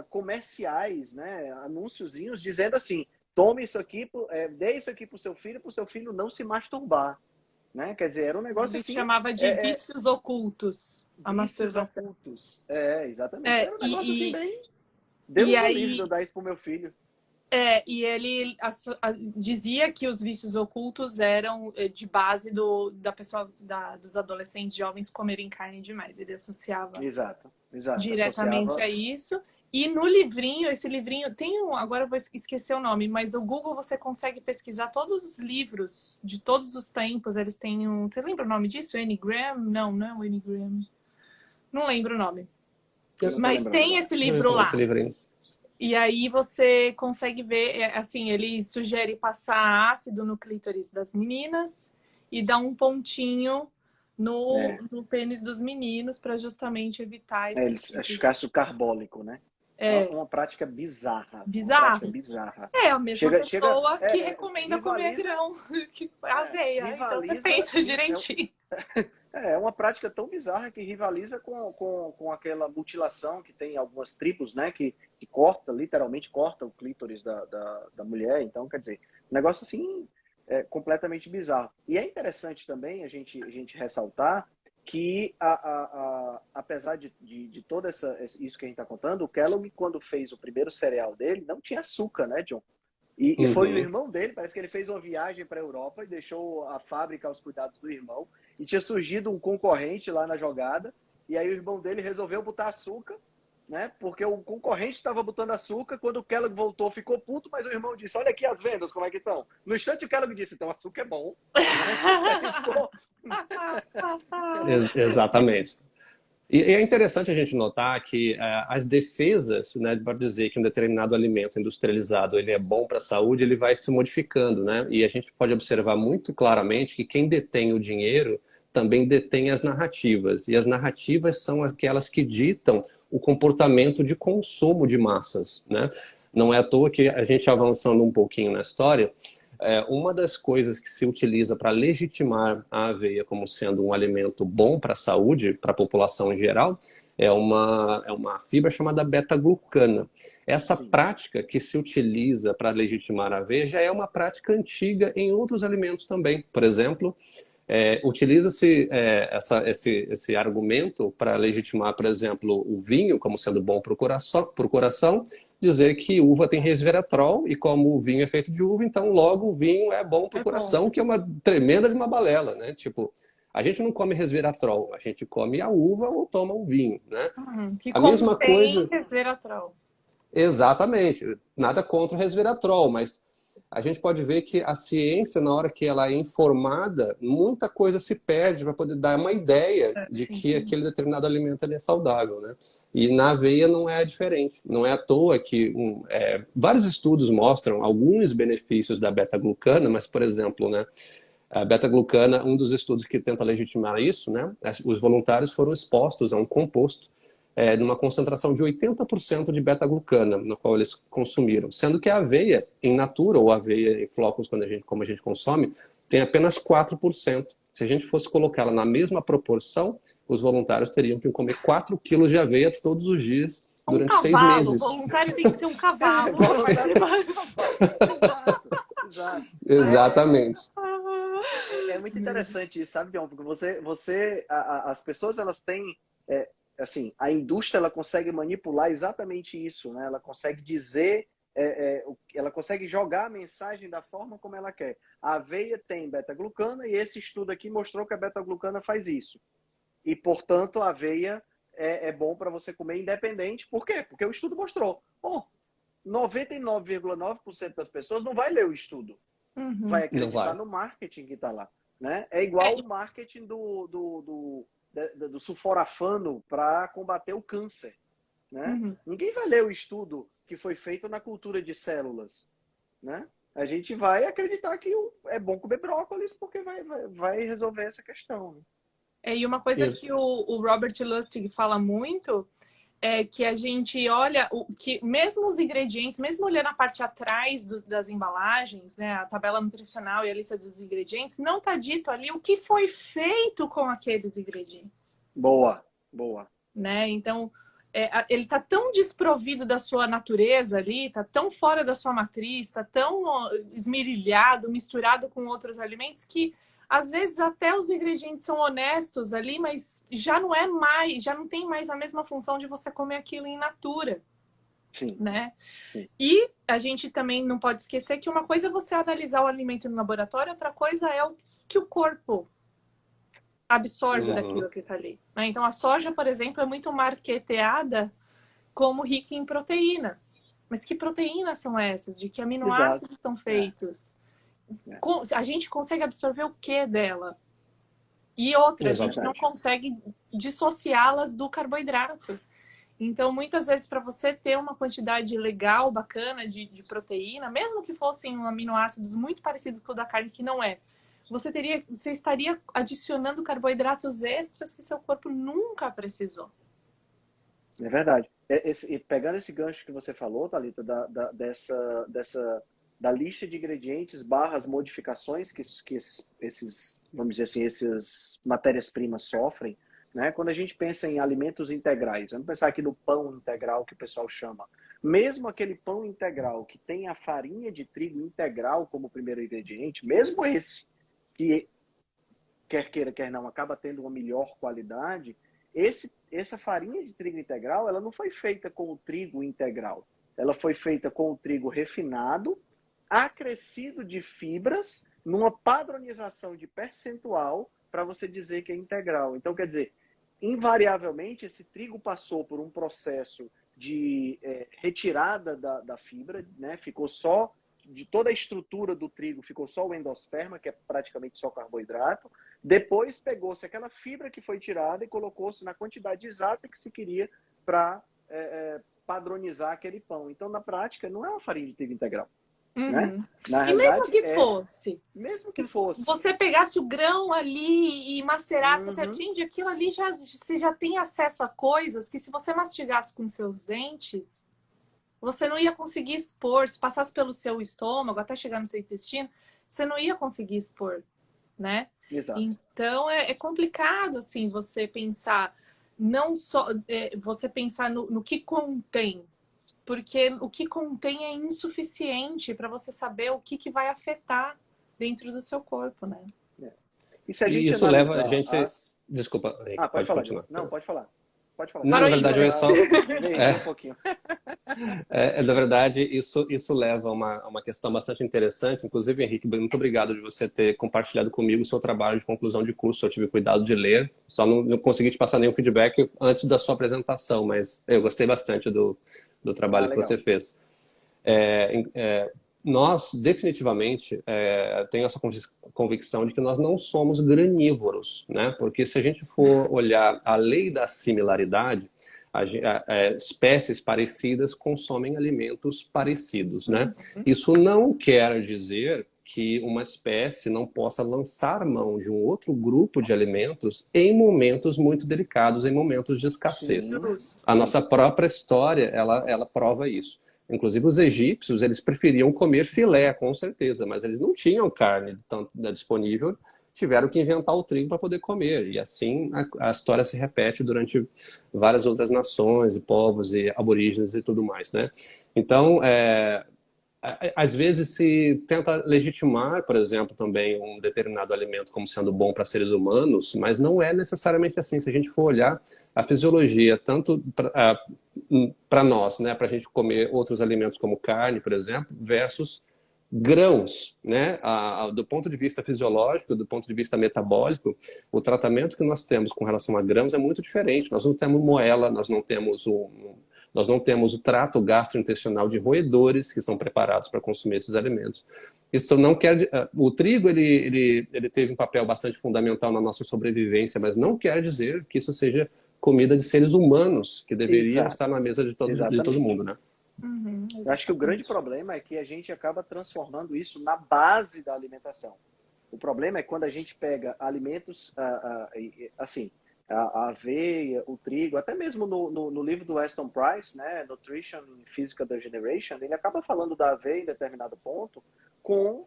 comerciais, né? Anúnciozinhos dizendo assim: tome isso aqui, dê isso aqui para o seu filho não se masturbar. Né? Quer dizer, era um negócio assim... chamava de vícios ocultos. A masturbação. Ocultos. Exatamente. Era um negócio assim bem... Deus o livre de eu dar isso pro meu filho. E ele dizia que os vícios ocultos eram de base da pessoa, dos adolescentes jovens comerem carne demais. Ele associava diretamente a isso. E no livrinho, esse livrinho, agora eu vou esquecer o nome, mas o Google você consegue pesquisar todos os livros de todos os tempos. Eles têm você lembra o nome disso? Annie Graham? Não é o Annie Graham. Não lembro o nome. Mas tem esse livro lá. Esse livrinho. E aí você consegue ver, assim, ele sugere passar ácido no clítoris das meninas e dar um pontinho no pênis dos meninos para justamente evitar esse ácido carbólico, né? É uma prática bizarra. É a mesma pessoa que recomenda comer grão, aveia. Então você pensa direitinho. É uma prática tão bizarra que rivaliza com aquela mutilação que tem algumas tribos, né? Que literalmente corta o clítoris da mulher. Então, quer dizer, um negócio assim completamente bizarro. E é interessante também a gente ressaltar que, apesar de toda isso que a gente está contando, o Kellogg, quando fez o primeiro cereal dele, não tinha açúcar, né, John? E foi o irmão dele, parece que ele fez uma viagem para a Europa e deixou a fábrica aos cuidados do irmão. E tinha surgido um concorrente lá na jogada, e aí o irmão dele resolveu botar açúcar, né? Porque o concorrente estava botando açúcar, quando o Kellogg voltou ficou puto, mas o irmão disse: olha aqui as vendas, como é que estão? No instante o Kellogg disse: então açúcar é bom. Exatamente. E é interessante a gente notar que as defesas, né, para dizer que um determinado alimento industrializado ele é bom para a saúde, ele vai se modificando, né? E a gente pode observar muito claramente que quem detém o dinheiro também detém as narrativas. E as narrativas são aquelas que ditam o comportamento de consumo de massas, né? Não é à toa que a gente avançando um pouquinho na história, Uma das coisas que se utiliza para legitimar a aveia como sendo um alimento bom para a saúde, para a população em geral, é uma fibra chamada beta-glucana. Essa Sim. prática que se utiliza para legitimar a aveia já é uma prática antiga em outros alimentos também. Por exemplo, utiliza-se esse argumento para legitimar, por exemplo, o vinho como sendo bom para o coração, dizer que uva tem resveratrol e como o vinho é feito de uva, então logo o vinho é bom para o coração, que é uma tremenda de uma balela, né? Tipo, a gente não come resveratrol, a gente come a uva ou toma o vinho, né? Que A mesma coisa. resveratrol. Exatamente. Nada contra o resveratrol, mas a gente pode ver que a ciência, na hora que ela é informada, muita coisa se perde para poder dar uma ideia de que aquele determinado alimento ele é saudável, né? E na aveia não é diferente. Não é à toa que vários estudos mostram alguns benefícios da beta-glucana, mas, por exemplo, né, a beta-glucana, um dos estudos que tenta legitimar isso, né, os voluntários foram expostos a um composto numa concentração de 80% de beta-glucana, no qual eles consumiram. Sendo que a aveia in natura, ou aveia em flocos, como a gente consome, tem apenas 4%. Se a gente fosse colocá-la na mesma proporção, os voluntários teriam que comer 4 quilos de aveia todos os dias durante 6 meses. O voluntário tem que ser um cavalo. Exato. Exatamente. É muito interessante isso, sabe, John? Porque as pessoas, elas têm... assim, a indústria, ela consegue manipular exatamente isso, né? Ela consegue dizer... ela consegue jogar a mensagem da forma como ela quer. A aveia tem beta-glucana e esse estudo aqui mostrou que a beta-glucana faz isso. E, portanto, a aveia é bom para você comer independente. Por quê? Porque o estudo mostrou. 99,9% das pessoas não vai ler o estudo. Vai acreditar no marketing que está lá. Né? É igual o marketing do sulforafano para combater o câncer. Né? Ninguém vai ler o estudo que foi feito na cultura de células. Né? A gente vai acreditar que é bom comer brócolis porque vai resolver essa questão. Né? E uma coisa que o Robert Lustig fala muito é que a gente olha que mesmo os ingredientes, mesmo olhando a parte atrás das embalagens, né, a tabela nutricional e a lista dos ingredientes, não está dito ali o que foi feito com aqueles ingredientes. Boa. Né? Então, ele está tão desprovido da sua natureza ali, está tão fora da sua matriz, está tão esmirilhado, misturado com outros alimentos que às vezes até os ingredientes são honestos ali, mas já não tem mais a mesma função de você comer aquilo in natura. Sim. Né? Sim. E a gente também não pode esquecer que uma coisa é você analisar o alimento no laboratório, outra coisa é o que o corpo absorve daquilo que está ali. Né? Então a soja, por exemplo, é muito marketeada como rica em proteínas. Mas que proteínas são essas? De que aminoácidos estão feitos? A gente consegue absorver o que dela? E outra, a gente não consegue dissociá-las do carboidrato. Então, muitas vezes, para você ter uma quantidade legal, bacana de proteína, mesmo que fossem aminoácidos muito parecidos com o da carne, que não é, você estaria adicionando carboidratos extras que seu corpo nunca precisou. É verdade. Pegando esse gancho que você falou, Thalita, da lista de ingredientes / modificações que esses, vamos dizer assim, essas matérias-primas sofrem, né? Quando a gente pensa em alimentos integrais, vamos pensar aqui no pão integral que o pessoal chama. Mesmo aquele pão integral que tem a farinha de trigo integral como primeiro ingrediente, mesmo esse, que quer queira, quer não, acaba tendo uma melhor qualidade, essa farinha de trigo integral, ela não foi feita com o trigo integral. Ela foi feita com o trigo refinado, acrescido de fibras, numa padronização de percentual para você dizer que é integral. Então, quer dizer, invariavelmente, esse trigo passou por um processo de retirada da fibra, né? Ficou só, de toda a estrutura do trigo, ficou só o endosperma, que é praticamente só carboidrato. Depois pegou-se aquela fibra que foi tirada e colocou-se na quantidade exata que se queria para padronizar aquele pão. Então, na prática, não é uma farinha de trigo integral. Né? E mesmo que fosse. Mesmo que fosse. Você pegasse o grão ali e macerasse até aquilo ali você já tem acesso a coisas que se você mastigasse com seus dentes, você não ia conseguir expor. Se passasse pelo seu estômago, até chegar no seu intestino, você não ia conseguir expor, né? Exato. Então, é complicado, assim, você pensar, não só você pensar no que contém, porque o que contém é insuficiente para você saber o que vai afetar dentro do seu corpo, né? E se a E gente isso leva a analisar gente... Desculpa, Ah, pode pode falar. continuar. Não, pode falar. Pode falar. Não, na verdade, eu ia só... Veio um pouquinho. Na verdade, isso leva a uma questão bastante interessante. Inclusive, Henrique, muito obrigado de você ter compartilhado comigo o seu trabalho de conclusão de curso. Eu tive cuidado de ler, só não consegui te passar nenhum feedback antes da sua apresentação, mas eu gostei bastante do trabalho que legal. você fez. Nós, definitivamente, tenho essa convicção de que nós não somos granívoros, né? Porque se a gente for olhar a lei da similaridade, espécies parecidas consomem alimentos parecidos, né? Isso não quer dizer que uma espécie não possa lançar mão de um outro grupo de alimentos em momentos muito delicados, em momentos de escassez. A nossa própria história, ela prova isso. Inclusive, os egípcios, eles preferiam comer filé, com certeza, mas eles não tinham carne disponível, tiveram que inventar o trigo para poder comer. E assim a história se repete durante várias outras nações e povos e aborígenes e tudo mais, né? Então, às vezes se tenta legitimar, por exemplo, também um determinado alimento como sendo bom para seres humanos, mas não é necessariamente assim. Se a gente for olhar a fisiologia, tanto para nós, né, para a gente comer outros alimentos como carne, por exemplo, versus grãos, né? Do ponto de vista fisiológico, do ponto de vista metabólico, o tratamento que nós temos com relação a grãos é muito diferente. Nós não temos moela, nós não temos o trato gastrointestinal de roedores que são preparados para consumir esses alimentos. Isso não quer... O trigo ele teve um papel bastante fundamental na nossa sobrevivência, mas não quer dizer que isso seja comida de seres humanos que deveriam estar na mesa de todo mundo, né? Eu acho que o grande problema é que a gente acaba transformando isso na base da alimentação. O problema é quando a gente pega alimentos, assim, a aveia, o trigo, até mesmo no livro do Weston Price, né, Nutrition and Physical Degeneration, ele acaba falando da aveia em determinado ponto com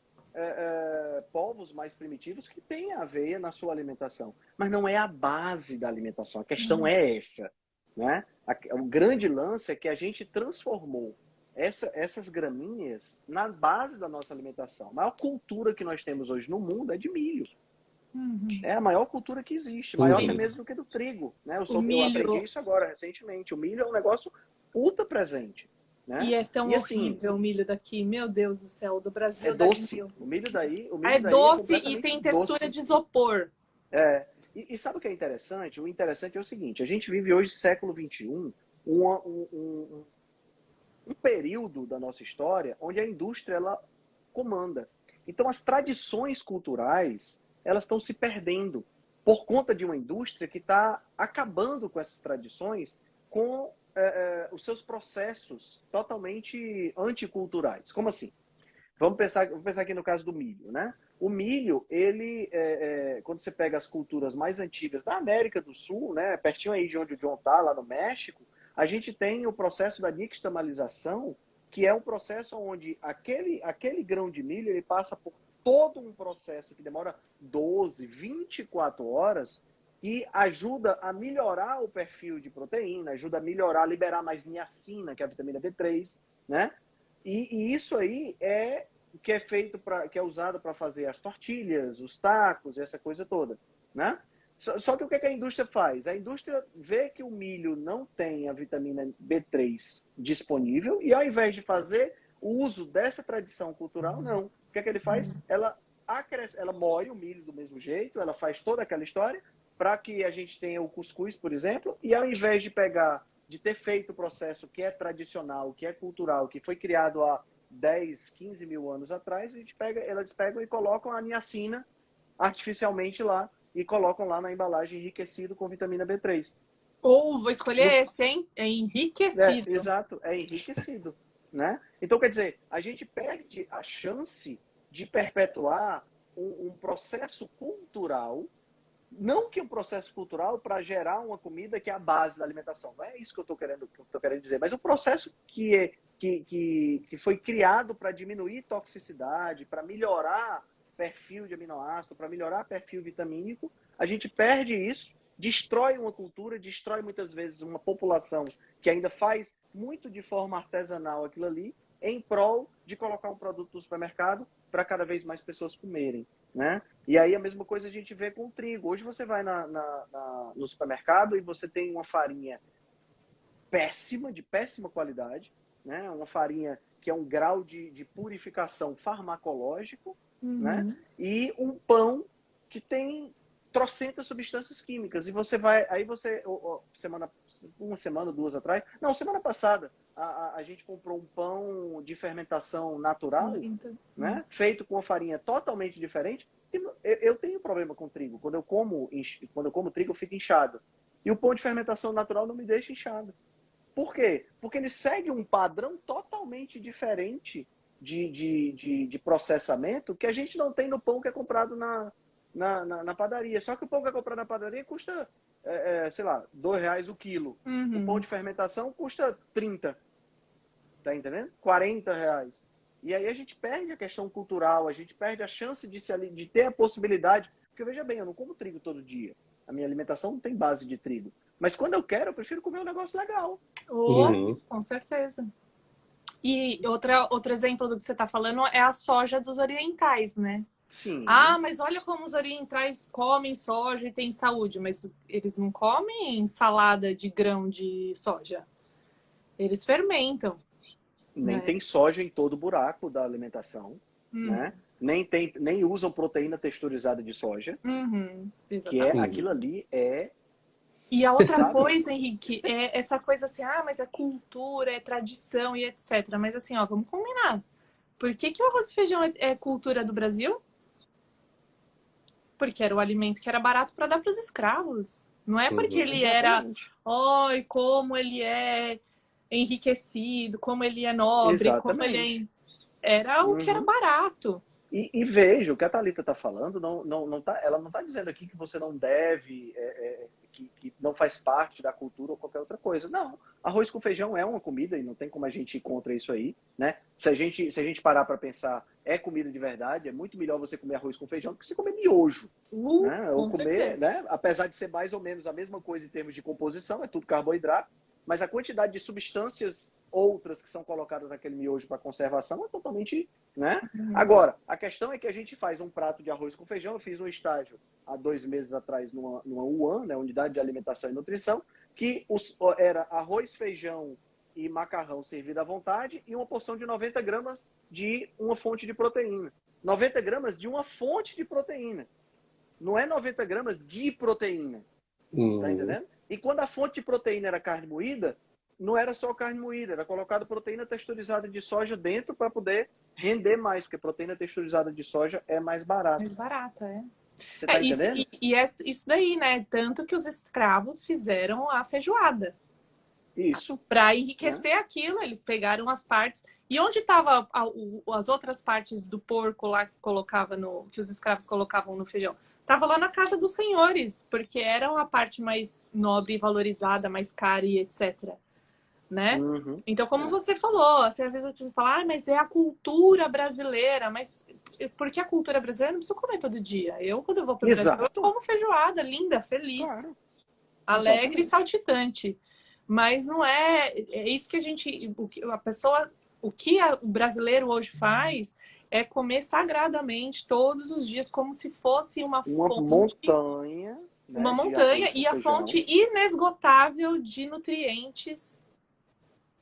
povos mais primitivos que têm aveia na sua alimentação. Mas não é a base da alimentação, a questão é essa, né? O grande lance é que a gente transformou essas gramíneas na base da nossa alimentação. A maior cultura que nós temos hoje no mundo é de milho. É a maior cultura que existe, maior até mesmo do que do trigo, né? Eu aprendi isso agora, recentemente. O milho é um negócio ultra presente. Né? E é tão horrível o milho daqui, meu Deus do céu, do Brasil. É doce. O milho daí é doce e tem textura doce. de isopor. E sabe o que é interessante? O interessante é o seguinte, a gente vive hoje, século XXI, um período da nossa história onde a indústria ela comanda. Então as tradições culturais elas estão se perdendo por conta de uma indústria que está acabando com essas tradições com os seus processos totalmente anticulturais. Como assim? Vamos pensar aqui no caso do milho, né? O milho, ele, quando você pega as culturas mais antigas da América do Sul, né, pertinho aí de onde o John está, lá no México, a gente tem o processo da nixtamalização, que é um processo onde aquele grão de milho ele passa por todo um processo que demora 12, 24 horas e ajuda a melhorar o perfil de proteína, ajuda a melhorar, a liberar mais niacina, que é a vitamina B3, né? E isso aí é que é feito que é usado para fazer as tortilhas, os tacos, essa coisa toda, né? Só que o que a indústria faz? A indústria vê que o milho não tem a vitamina B3 disponível e ao invés de fazer o uso dessa tradição cultural, não. O que ele faz? Ela moe o milho do mesmo jeito, ela faz toda aquela história para que a gente tenha o cuscuz, por exemplo, e ao invés de ter feito o processo que é tradicional, que é cultural, que foi criado há 10, 15 mil anos atrás, elas pegam e colocam a niacina artificialmente lá e colocam lá na embalagem enriquecido com vitamina B3. Vou escolher esse, hein? É enriquecido. Exato, é enriquecido. Né? Então, quer dizer, a gente perde a chance de perpetuar um processo cultural, não que um processo cultural para gerar uma comida que é a base da alimentação. Não é isso que eu estou querendo dizer, mas um processo que que foi criado para diminuir toxicidade, para melhorar perfil de aminoácido, para melhorar perfil vitamínico, a gente perde isso, destrói uma cultura, destrói muitas vezes uma população que ainda faz muito de forma artesanal aquilo ali, em prol de colocar um produto no supermercado para cada vez mais pessoas comerem, né? E aí a mesma coisa a gente vê com o trigo. Hoje você vai no supermercado e você tem uma farinha péssima, de péssima qualidade, né? Uma farinha que é um grau de purificação farmacológico, né? E um pão que tem trocentas substâncias químicas. E você vai... Aí você... uma semana, duas atrás... Não, semana passada, a gente comprou um pão de fermentação natural, né? Feito com uma farinha totalmente diferente. E eu tenho problema com trigo. Quando eu como trigo, eu fico inchado. E o pão de fermentação natural não me deixa inchado. Por quê? Porque ele segue um padrão totalmente diferente de processamento que a gente não tem no pão que é comprado na padaria. Só que o pão que é comprado na padaria custa, sei lá, R$2 o quilo. O pão de fermentação custa 30. Tá entendendo? R$40. E aí a gente perde a questão cultural, a gente perde a chance de ter a possibilidade. Porque veja bem, eu não como trigo todo dia. A minha alimentação não tem base de trigo. Mas quando eu quero, eu prefiro comer um negócio legal. Com certeza. E outro exemplo do que você está falando é a soja dos orientais, né? Sim. Ah, mas olha como os orientais comem soja e têm saúde, mas eles não comem salada de grão de soja. Eles fermentam. Nem tem soja em todo o buraco da alimentação, né? Nem usam proteína texturizada de soja, que aquilo ali é... E a outra coisa, Henrique, é essa coisa assim, mas é cultura, é tradição e etc. Mas assim, ó, vamos combinar. Por que o arroz e feijão é cultura do Brasil? Porque era o alimento que era barato para dar para os escravos. Não é porque ele era, oi, como ele é enriquecido, como ele é nobre, como ele é... Era o que era barato. E veja, o que a Thalita está falando, ela não está dizendo aqui que você não deve, que não faz parte da cultura ou qualquer outra coisa. Não, arroz com feijão é uma comida e não tem como a gente ir contra isso aí, né? Se a gente parar para pensar, é comida de verdade, é muito melhor você comer arroz com feijão do que você comer miojo. Né? Ou comer, né? Apesar de ser mais ou menos a mesma coisa em termos de composição, é tudo carboidrato, mas a quantidade de substâncias outras que são colocadas naquele miojo para conservação é totalmente, né? Agora, a questão é que a gente faz um prato de arroz com feijão. Eu fiz um estágio há 2 meses atrás numa UAN, né, Unidade de Alimentação e Nutrição, que era arroz, feijão e macarrão servido à vontade e uma porção de 90 gramas de uma fonte de proteína. 90 gramas de uma fonte de proteína. Não é 90 gramas de proteína. Tá entendendo? E quando a fonte de proteína era carne moída, não era só carne moída, era colocado proteína texturizada de soja dentro para poder render mais, porque proteína texturizada de soja é mais barata. Mais barata, é. Você tá entendendo? E é isso daí, né? Tanto que os escravos fizeram a feijoada. Isso. Para enriquecer aquilo, eles pegaram as partes. E onde estavam as outras partes do porco lá que os escravos colocavam no feijão? Estava lá na casa dos senhores, porque era a parte mais nobre e valorizada, mais cara e etc. Né? Então, como você falou, assim, às vezes a pessoa fala, mas é a cultura brasileira. Mas por que a cultura brasileira? Não preciso comer todo dia. Eu, quando eu vou para o Brasil, eu como feijoada, linda, feliz, alegre e saltitante. Mas não é isso que o que o brasileiro hoje faz é comer sagradamente todos os dias, como se fosse uma montanha. Né, uma montanha e a fonte inesgotável de nutrientes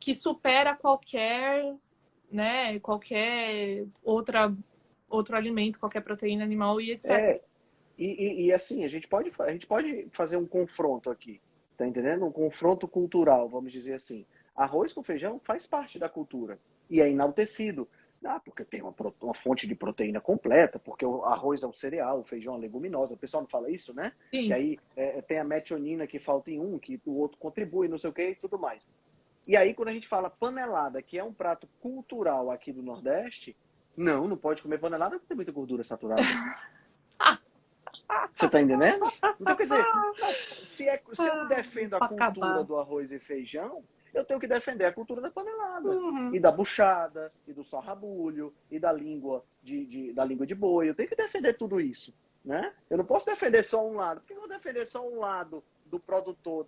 que supera qualquer outro alimento, qualquer proteína animal e etc. E assim, a gente pode fazer um confronto aqui, tá entendendo? Um confronto cultural, vamos dizer assim. Arroz com feijão faz parte da cultura e é enaltecido. Porque tem uma fonte de proteína completa, porque o arroz é um cereal, o feijão é uma leguminosa. O pessoal não fala isso, né? Sim. Que aí tem a metionina que falta em um, que o outro contribui, não sei o que e tudo mais. E aí, quando a gente fala panelada, que é um prato cultural aqui do Nordeste, não pode comer panelada porque tem muita gordura saturada. Você tá entendendo? Então, quer dizer, se eu defendo a cultura do arroz e feijão, eu tenho que defender a cultura da panelada. Uhum. E da buchada, e do sarrabulho, e da língua da língua de boi. Eu tenho que defender tudo isso, né? Eu não posso defender só um lado. Por que eu vou defender só um lado do produtor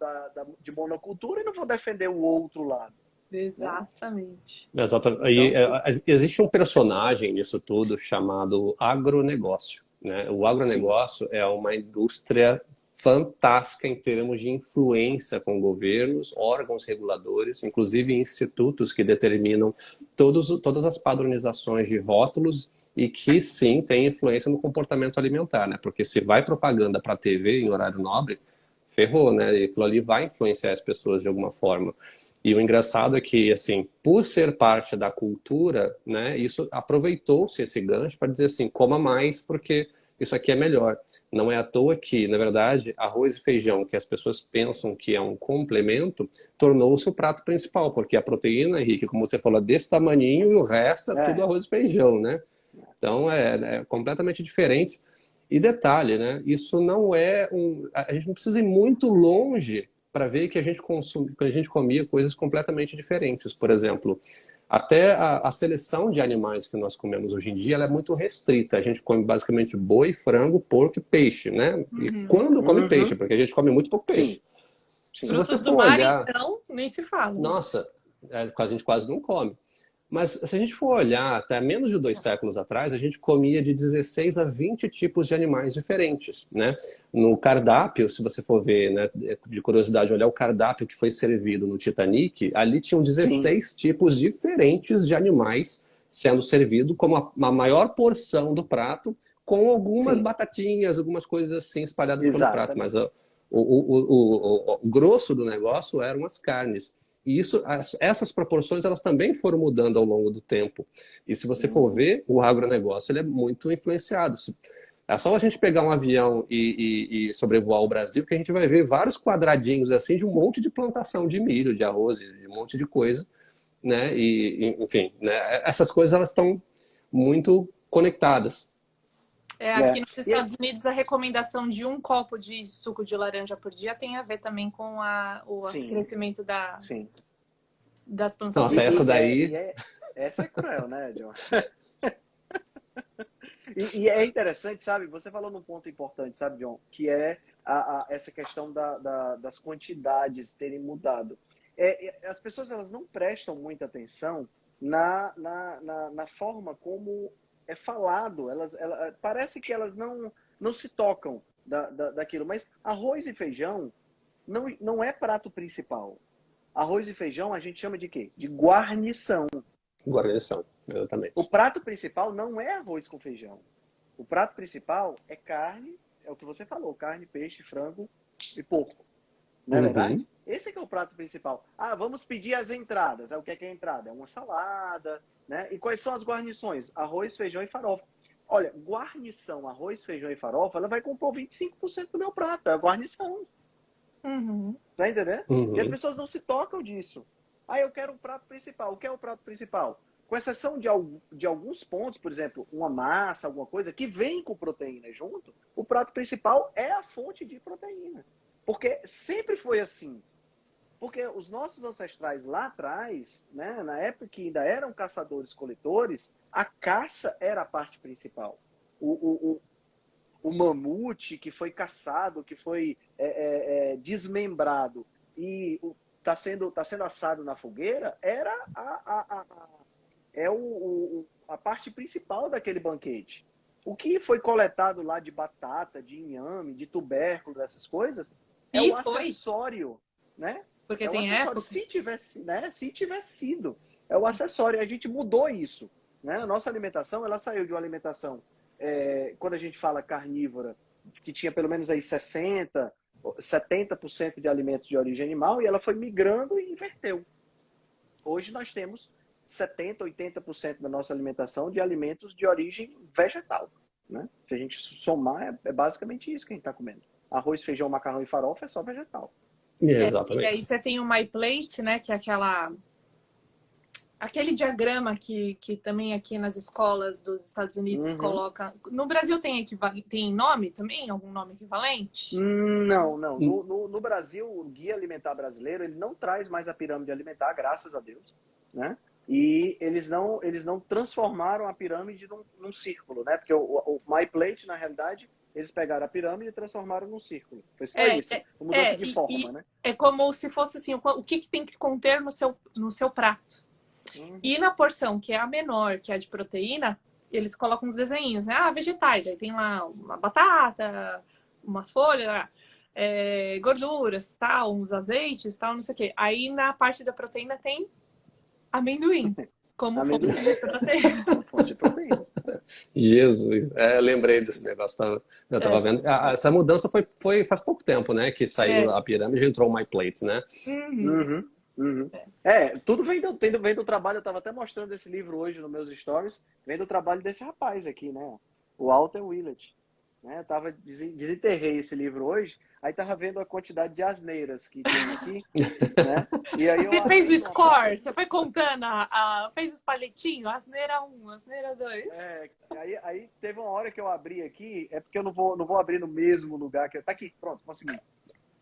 de monocultura e não vou defender o outro lado? Exatamente. Exatamente. Então, Existe um personagem nisso tudo chamado agronegócio, né? O agronegócio é uma indústria fantástica em termos de influência com governos, órgãos reguladores, inclusive institutos que determinam todas as padronizações de rótulos e que sim tem influência no comportamento alimentar, né? Porque se vai propaganda para a TV em horário nobre, ferrou, né? E aquilo ali vai influenciar as pessoas de alguma forma. E o engraçado é que, assim, por ser parte da cultura, né? Isso aproveitou-se esse gancho para dizer assim, coma mais porque isso aqui é melhor. Não é à toa que, na verdade, arroz e feijão, que as pessoas pensam que é um complemento, tornou-se o prato principal, porque a proteína, Henrique, como você falou, é desse tamaninho e o resto é tudo arroz e feijão, né? Então é completamente diferente. E detalhe, né? Isso não é a gente não precisa ir muito longe para ver que a gente comia coisas completamente diferentes. Por exemplo, até a seleção de animais que nós comemos hoje em dia ela é muito restrita. A gente come basicamente boi, frango, porco e peixe, né? E quando come peixe, porque a gente come muito pouco peixe. Sim. Se você Frutos for do mar, olhar, então, nem se fala. nossa, a gente quase não come. Mas se a gente for olhar, até menos de 2 séculos atrás, a gente comia de 16 a 20 tipos de animais diferentes, né? No cardápio, se você for ver, né, de curiosidade, olhar o cardápio que foi servido no Titanic, ali tinham 16 tipos diferentes de animais sendo servido como a maior porção do prato, com algumas batatinhas, algumas coisas assim espalhadas pelo prato. Mas o grosso do negócio eram as carnes. E essas proporções elas também foram mudando ao longo do tempo. E se você for ver, o agronegócio ele é muito influenciado. É só a gente pegar um avião e sobrevoar o Brasil que a gente vai ver vários quadradinhos assim de um monte de plantação de milho, de arroz, de um monte de coisa, né? Enfim, né? Essas coisas elas estão muito conectadas. Aqui nos Estados Unidos, a recomendação de 1 copo de suco de laranja por dia tem a ver também com o crescimento das plantações. Nossa, essa daí... essa é cruel, né, John? E é interessante, sabe? Você falou num ponto importante, sabe, John? Que é essa questão das quantidades terem mudado. As pessoas elas não prestam muita atenção na forma como é falado. Parece que elas não se tocam daquilo. Mas arroz e feijão não é prato principal. Arroz e feijão a gente chama de quê? De guarnição. Guarnição, exatamente. O prato principal não é arroz com feijão. O prato principal é carne, é o que você falou, carne, peixe, frango e porco. Não é verdade? Esse é que é o prato principal. Vamos pedir as entradas. O que é a entrada? É uma salada, né? E quais são as guarnições? Arroz, feijão e farofa. Olha, guarnição, arroz, feijão e farofa, ela vai compor 25% do meu prato. É a guarnição. Tá entendendo? E as pessoas não se tocam disso. Eu quero um prato principal. O que é o prato principal? Com exceção de alguns pontos, por exemplo, uma massa, alguma coisa, que vem com proteína junto, o prato principal é a fonte de proteína. Porque sempre foi assim. Porque os nossos ancestrais lá atrás, né, na época que ainda eram caçadores-coletores, a caça era a parte principal. O mamute que foi caçado, que foi desmembrado e está sendo assado na fogueira, era a parte principal daquele banquete. O que foi coletado lá de batata, de inhame, de tubérculo, dessas coisas, é o acessório, né? Porque tem época. Se tivesse sido, é o acessório. A gente mudou isso, né? A nossa alimentação, ela saiu de uma alimentação, quando a gente fala carnívora, que tinha pelo menos aí 70% de alimentos de origem animal, e ela foi migrando e inverteu. Hoje nós temos 70%, 80% da nossa alimentação de alimentos de origem vegetal, né? Se a gente somar, é basicamente isso que a gente está comendo. Arroz, feijão, macarrão e farofa é só vegetal. Exatamente. E aí você tem o My Plate, né? Que é Aquele diagrama que também aqui nas escolas dos Estados Unidos coloca... No Brasil tem nome também? Algum nome equivalente? Não. No Brasil, o Guia Alimentar Brasileiro, ele não traz mais a pirâmide alimentar, graças a Deus, né? E eles não transformaram a pirâmide num círculo, né? Porque o MyPlate, na realidade, eles pegaram a pirâmide e transformaram num círculo. Foi só isso, mudança de forma, né? É como se fosse assim, o que tem que conter no seu prato. E na porção, que é a menor, que é a de proteína, eles colocam uns desenhinhos, né? Vegetais. Aí tem lá uma batata, umas folhas, gorduras, tal, uns azeites, tal, não sei o quê. Aí na parte da proteína tem amendoim, como fonte de proteína. Fonte de proteína. Jesus, eu lembrei desse negócio, eu estava vendo. Essa mudança foi faz pouco tempo, né? Que saiu a pirâmide e entrou o MyPlates, né? Tudo vem do trabalho. Eu estava até mostrando esse livro hoje nos meus stories. Vem do trabalho desse rapaz aqui, né? O Walter Willett. Né? Eu desenterrei esse livro hoje. Aí tava vendo a quantidade de asneiras que tem aqui. Né? E aí você fez o score? Você foi contando, fez os palitinhos? Asneira 1, asneira 2. Aí teve uma hora que eu abri aqui. É porque eu não vou abrir no mesmo lugar que tá aqui. Pronto, consegui.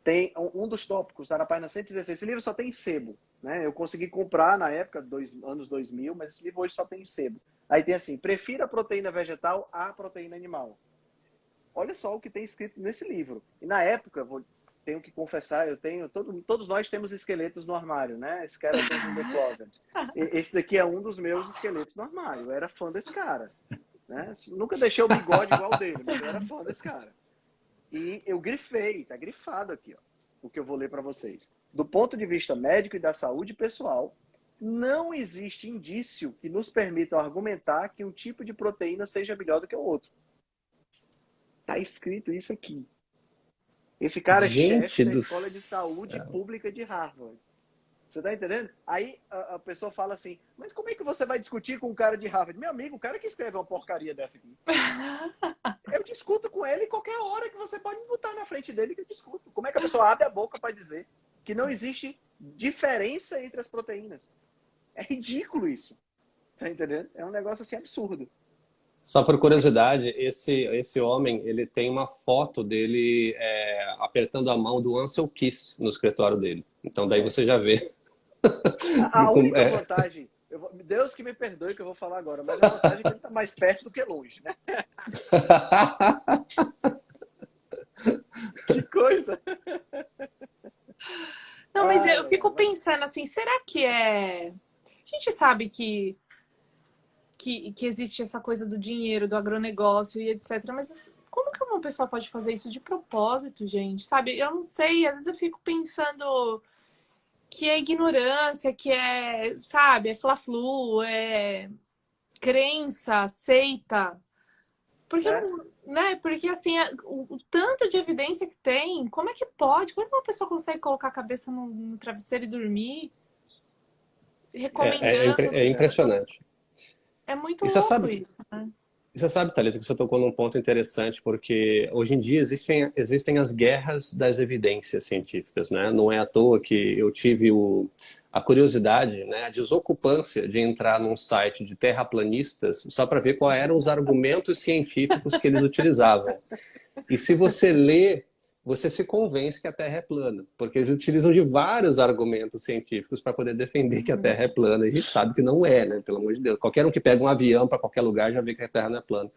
Tem um dos tópicos, tá na página 116. Esse livro só tem sebo, né? Eu consegui comprar na época, anos 2000, mas esse livro hoje só tem sebo. Aí tem assim, prefira a proteína vegetal à proteína animal. Olha só o que tem escrito nesse livro. E na época, tenho que confessar, todos nós temos esqueletos no armário, né? Skeletons in the closet. Esse daqui é um dos meus esqueletos no armário. Eu era fã desse cara. Né? Nunca deixei o bigode igual dele, mas eu era fã desse cara. E eu grifei, tá grifado aqui, ó, o que eu vou ler para vocês. Do ponto de vista médico e da saúde pessoal, não existe indício que nos permita argumentar que um tipo de proteína seja melhor do que o outro. Tá escrito isso aqui. Esse cara é chefe da Escola de Saúde Pública de Harvard. Você tá entendendo? Aí a pessoa fala assim, mas como é que você vai discutir com um cara de Harvard? Meu amigo, o cara que escreve uma porcaria dessa aqui. Eu discuto com ele qualquer hora que você pode me botar na frente dele que eu discuto. Como é que a pessoa abre a boca para dizer que não existe diferença entre as proteínas? É ridículo isso. Tá entendendo? É um negócio assim absurdo. Só por curiosidade, esse homem, ele tem uma foto dele apertando a mão do Ansel Keys no escritório dele. Então daí você já vê. A única vantagem, Deus que me perdoe que eu vou falar agora, mas a vantagem é que ele está mais perto do que longe, né? Que coisa! Não, mas eu fico pensando assim, será que A gente sabe que existe essa coisa do dinheiro, do agronegócio e etc. Mas como que uma pessoa pode fazer isso de propósito, gente? Sabe? Eu não sei, às vezes eu fico pensando que é ignorância, que é, sabe, é fla-flu, é crença, seita. Porque, né? Porque assim, o tanto de evidência que tem, como é que pode? Como é que uma pessoa consegue colocar a cabeça no travesseiro e dormir? Recomendando. É impressionante. É muito louco isso, né? E você sabe, Thalita, que você tocou num ponto interessante, porque hoje em dia existem as guerras das evidências científicas, né? Não é à toa que eu tive a curiosidade, né, a desocupância de entrar num site de terraplanistas só para ver quais eram os argumentos científicos que eles utilizavam. E se você lê, você se convence que a Terra é plana, porque eles utilizam de vários argumentos científicos para poder defender que a Terra é plana. E a gente sabe que não é, né? Pelo amor de Deus. Qualquer um que pega um avião para qualquer lugar já vê que a Terra não é plana.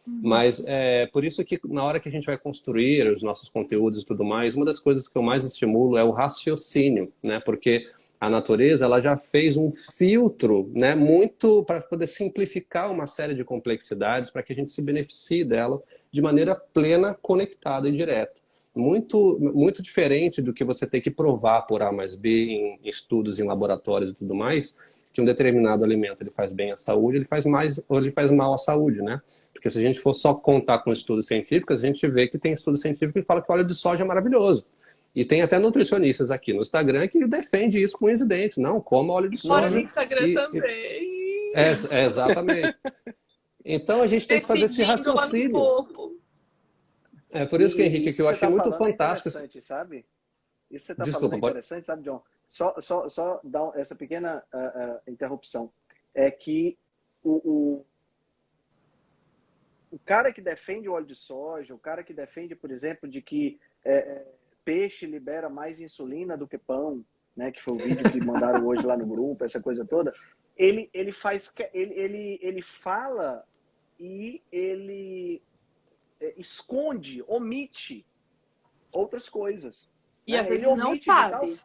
Mas por isso que na hora que a gente vai construir os nossos conteúdos e tudo mais, uma das coisas que eu mais estimulo é o raciocínio, né? Porque a natureza ela já fez um filtro, né? Muito para poder simplificar uma série de complexidades para que a gente se beneficie dela de maneira plena, conectada e direta. Muito diferente do que você ter que provar por A mais B em estudos, em laboratórios e tudo mais, que um determinado alimento ele faz bem à saúde, ele faz mais ou ele faz mal à saúde, né? Porque se a gente for só contar com estudos científicos, a gente vê que tem estudo científico que fala que o óleo de soja é maravilhoso. E tem até nutricionistas aqui no Instagram que defendem isso com unhas e dentes. Não, coma óleo de soja. Fora no Instagram também. Exatamente. Então a gente tem que fazer esse raciocínio. É por isso que, Henrique, que eu achei muito fantástico. É interessante, sabe? Isso você está Desculpa, falando é interessante, sabe, John? só dar essa pequena interrupção. É que o cara que defende o óleo de soja, o cara que defende, por exemplo, de que peixe libera mais insulina do que pão, né, que foi o vídeo que mandaram hoje lá no grupo, essa coisa toda, ele fala e ele esconde, omite outras coisas. E Né? às vezes ele não omite sabe.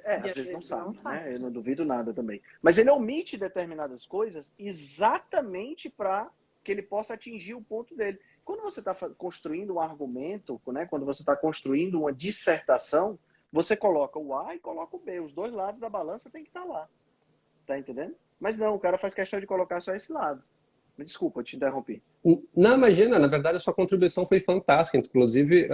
às vezes não sabe, né? Eu não duvido nada também. Mas ele omite determinadas coisas exatamente para que ele possa atingir o ponto dele. Quando você está construindo um argumento, né? Quando você está construindo uma dissertação, você coloca o A e coloca o B. Os dois lados da balança tem que estar lá. Tá entendendo? Mas não, o cara faz questão de colocar só esse lado. Me desculpa, eu te interrompi. Não, imagina, na verdade a sua contribuição foi fantástica. Inclusive,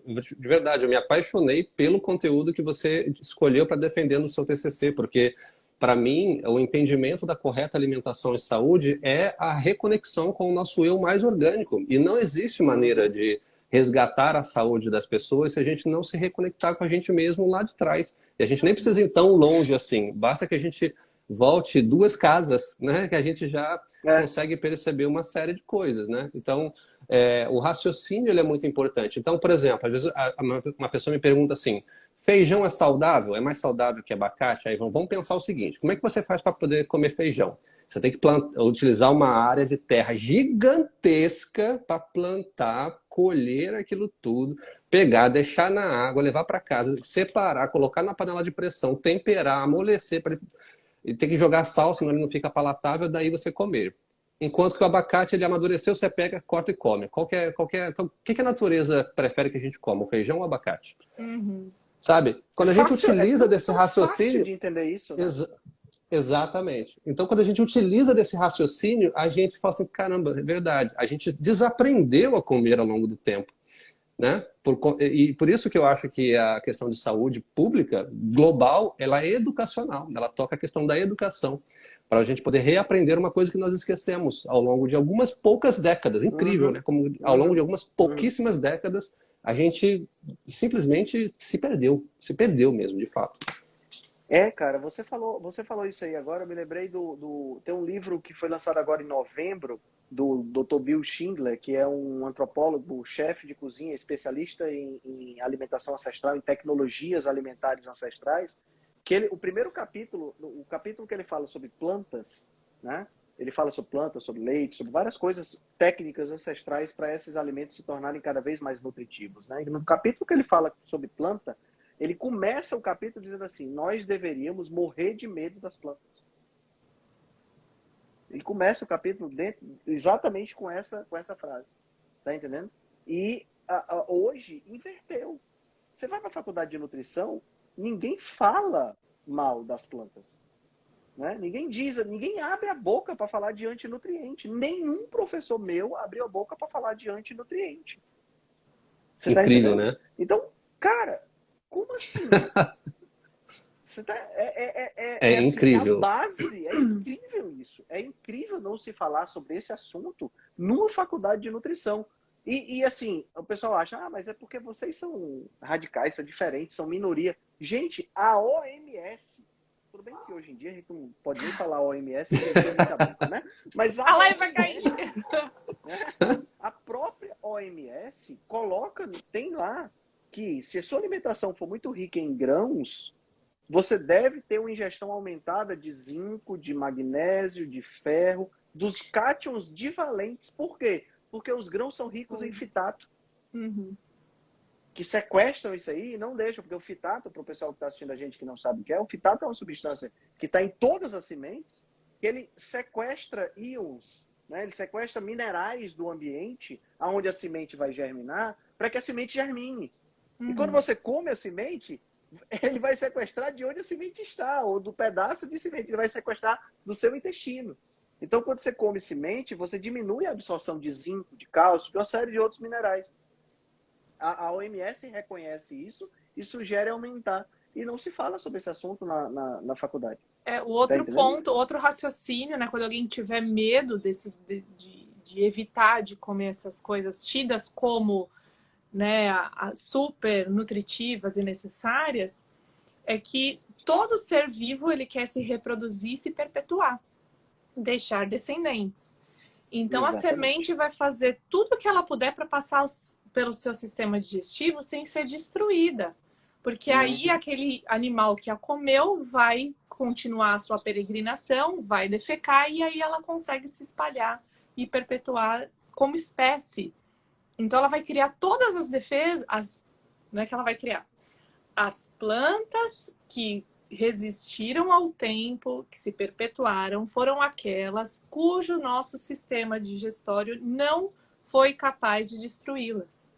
de verdade, eu me apaixonei pelo conteúdo que você escolheu para defender no seu TCC, porque, para mim, o entendimento da correta alimentação e saúde é a reconexão com o nosso eu mais orgânico. E não existe maneira de resgatar a saúde das pessoas se a gente não se reconectar com a gente mesmo lá de trás. E a gente nem precisa ir tão longe assim, basta que a gente volte 2 casas, né? Que a gente já consegue perceber uma série de coisas, né? Então, o raciocínio ele é muito importante. Então, por exemplo, às vezes uma pessoa me pergunta assim, feijão é saudável? É mais saudável que abacate? Aí vamos pensar o seguinte, como é que você faz para poder comer feijão? Você tem que utilizar uma área de terra gigantesca para plantar, colher aquilo tudo, pegar, deixar na água, levar para casa, separar, colocar na panela de pressão, temperar, amolecer para e tem que jogar sal, senão ele não fica palatável, daí você comer. Enquanto que o abacate, ele amadureceu, você pega, corta e come. O que a natureza prefere que a gente coma? O feijão ou o abacate? Uhum. Sabe? Quando a gente utiliza desse raciocínio... É fácil de entender isso, né? Exatamente. Então, quando a gente utiliza desse raciocínio, a gente fala assim, caramba, é verdade. A gente desaprendeu a comer ao longo do tempo. Né? E por isso que eu acho que a questão de saúde pública global, ela é educacional, ela toca a questão da educação, para a gente poder reaprender uma coisa que nós esquecemos ao longo de algumas poucas décadas. Incrível, né? Como ao longo de algumas pouquíssimas décadas, a gente simplesmente se perdeu mesmo, de fato. Cara, você falou isso aí agora, eu me lembrei tem um livro que foi lançado agora em novembro, do Dr. Bill Schindler, que é um antropólogo, chefe de cozinha, especialista em alimentação ancestral, em tecnologias alimentares ancestrais, que o primeiro capítulo, o capítulo que ele fala sobre plantas, né? Ele fala sobre plantas, sobre leite, sobre várias coisas técnicas ancestrais para esses alimentos se tornarem cada vez mais nutritivos, né? E no capítulo que ele fala sobre planta, ele começa o capítulo dizendo assim, nós deveríamos morrer de medo das plantas. Ele começa o capítulo exatamente com essa frase. Tá entendendo? E hoje inverteu. Você vai para a faculdade de nutrição, ninguém fala mal das plantas. Né? Ninguém abre a boca para falar de antinutriente. Nenhum professor meu abriu a boca para falar de antinutriente. Você incrível, tá entendendo? Né? Então, cara, como assim? É assim, incrível. a base, é incrível isso. É incrível não se falar sobre esse assunto numa faculdade de nutrição. E assim, o pessoal acha, mas é porque vocês são radicais, são diferentes, são minoria. Gente, a OMS, tudo bem que hoje em dia a gente não pode nem falar OMS, né? Mas a live vai cair. Né? A própria OMS tem lá que se a sua alimentação for muito rica em grãos, você deve ter uma ingestão aumentada de zinco, de magnésio, de ferro, dos cátions divalentes. Por quê? Porque os grãos são ricos em fitato. Que sequestram isso aí e não deixam, porque o fitato, para o pessoal que está assistindo a gente que não sabe o que é, o fitato é uma substância que está em todas as sementes, que ele sequestra íons, né? Ele sequestra minerais do ambiente, aonde a semente vai germinar, para que a semente germine. E quando você come a semente, ele vai sequestrar de onde a semente está, ou do pedaço de semente, ele vai sequestrar do seu intestino. Então, quando você come semente, você diminui a absorção de zinco, de cálcio, de uma série de outros minerais. A OMS reconhece isso e sugere aumentar. E não se fala sobre esse assunto na faculdade. O outro ponto, outro raciocínio, né? Quando alguém tiver medo de evitar de comer essas coisas tidas como, né, super nutritivas e necessárias, é que todo ser vivo ele quer se reproduzir e se perpetuar, deixar descendentes. Então, a semente vai fazer tudo o que ela puder para passar pelo seu sistema digestivo sem ser destruída. Porque aí aquele animal que a comeu vai continuar a sua peregrinação, vai defecar e aí ela consegue se espalhar e perpetuar como espécie. Então, ela vai criar todas as defesas, não é que ela vai criar, as plantas que resistiram ao tempo, que se perpetuaram, foram aquelas cujo nosso sistema digestório não foi capaz de destruí-las.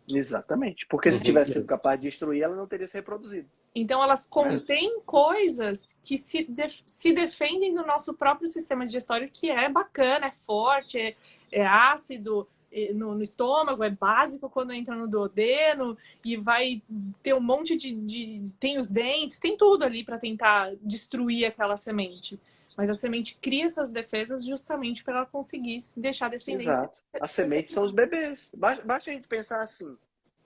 Exatamente, porque se tivesse sido capaz de destruir, ela não teria se reproduzido. Então, elas contêm coisas que se defendem do nosso próprio sistema digestório, que é bacana, é forte, é ácido no estômago, é básico quando entra no duodeno, e vai ter um monte tem os dentes, tem tudo ali para tentar destruir aquela semente. Mas a semente cria essas defesas justamente para ela conseguir deixar descendentes. Exato. As sementes são os bebês. Basta a gente pensar assim,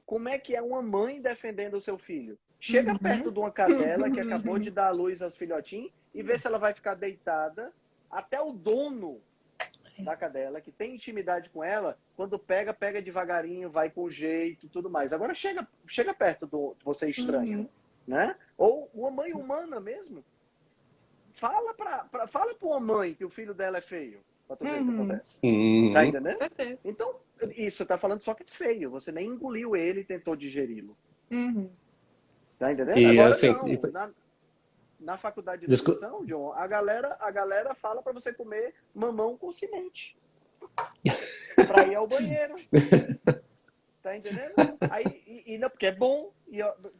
como é que é uma mãe defendendo o seu filho? Chega perto de uma cadela que acabou de dar à luz aos filhotinhos e vê se ela vai ficar deitada. Até o dono da cadela, que tem intimidade com ela, quando pega devagarinho, vai com jeito e tudo mais. Agora chega perto do você estranho, né? Ou uma mãe humana mesmo. Fala pra uma mãe que o filho dela é feio, pra tu ver o que acontece. Tá entendendo? Então, isso tá falando só que é feio. Você nem engoliu ele e tentou digeri-lo. Tá entendendo? E, agora assim, não. Na faculdade de nutrição, John, a galera fala para você comer mamão com semente. Para ir ao banheiro. Tá entendendo? Aí, não, porque é bom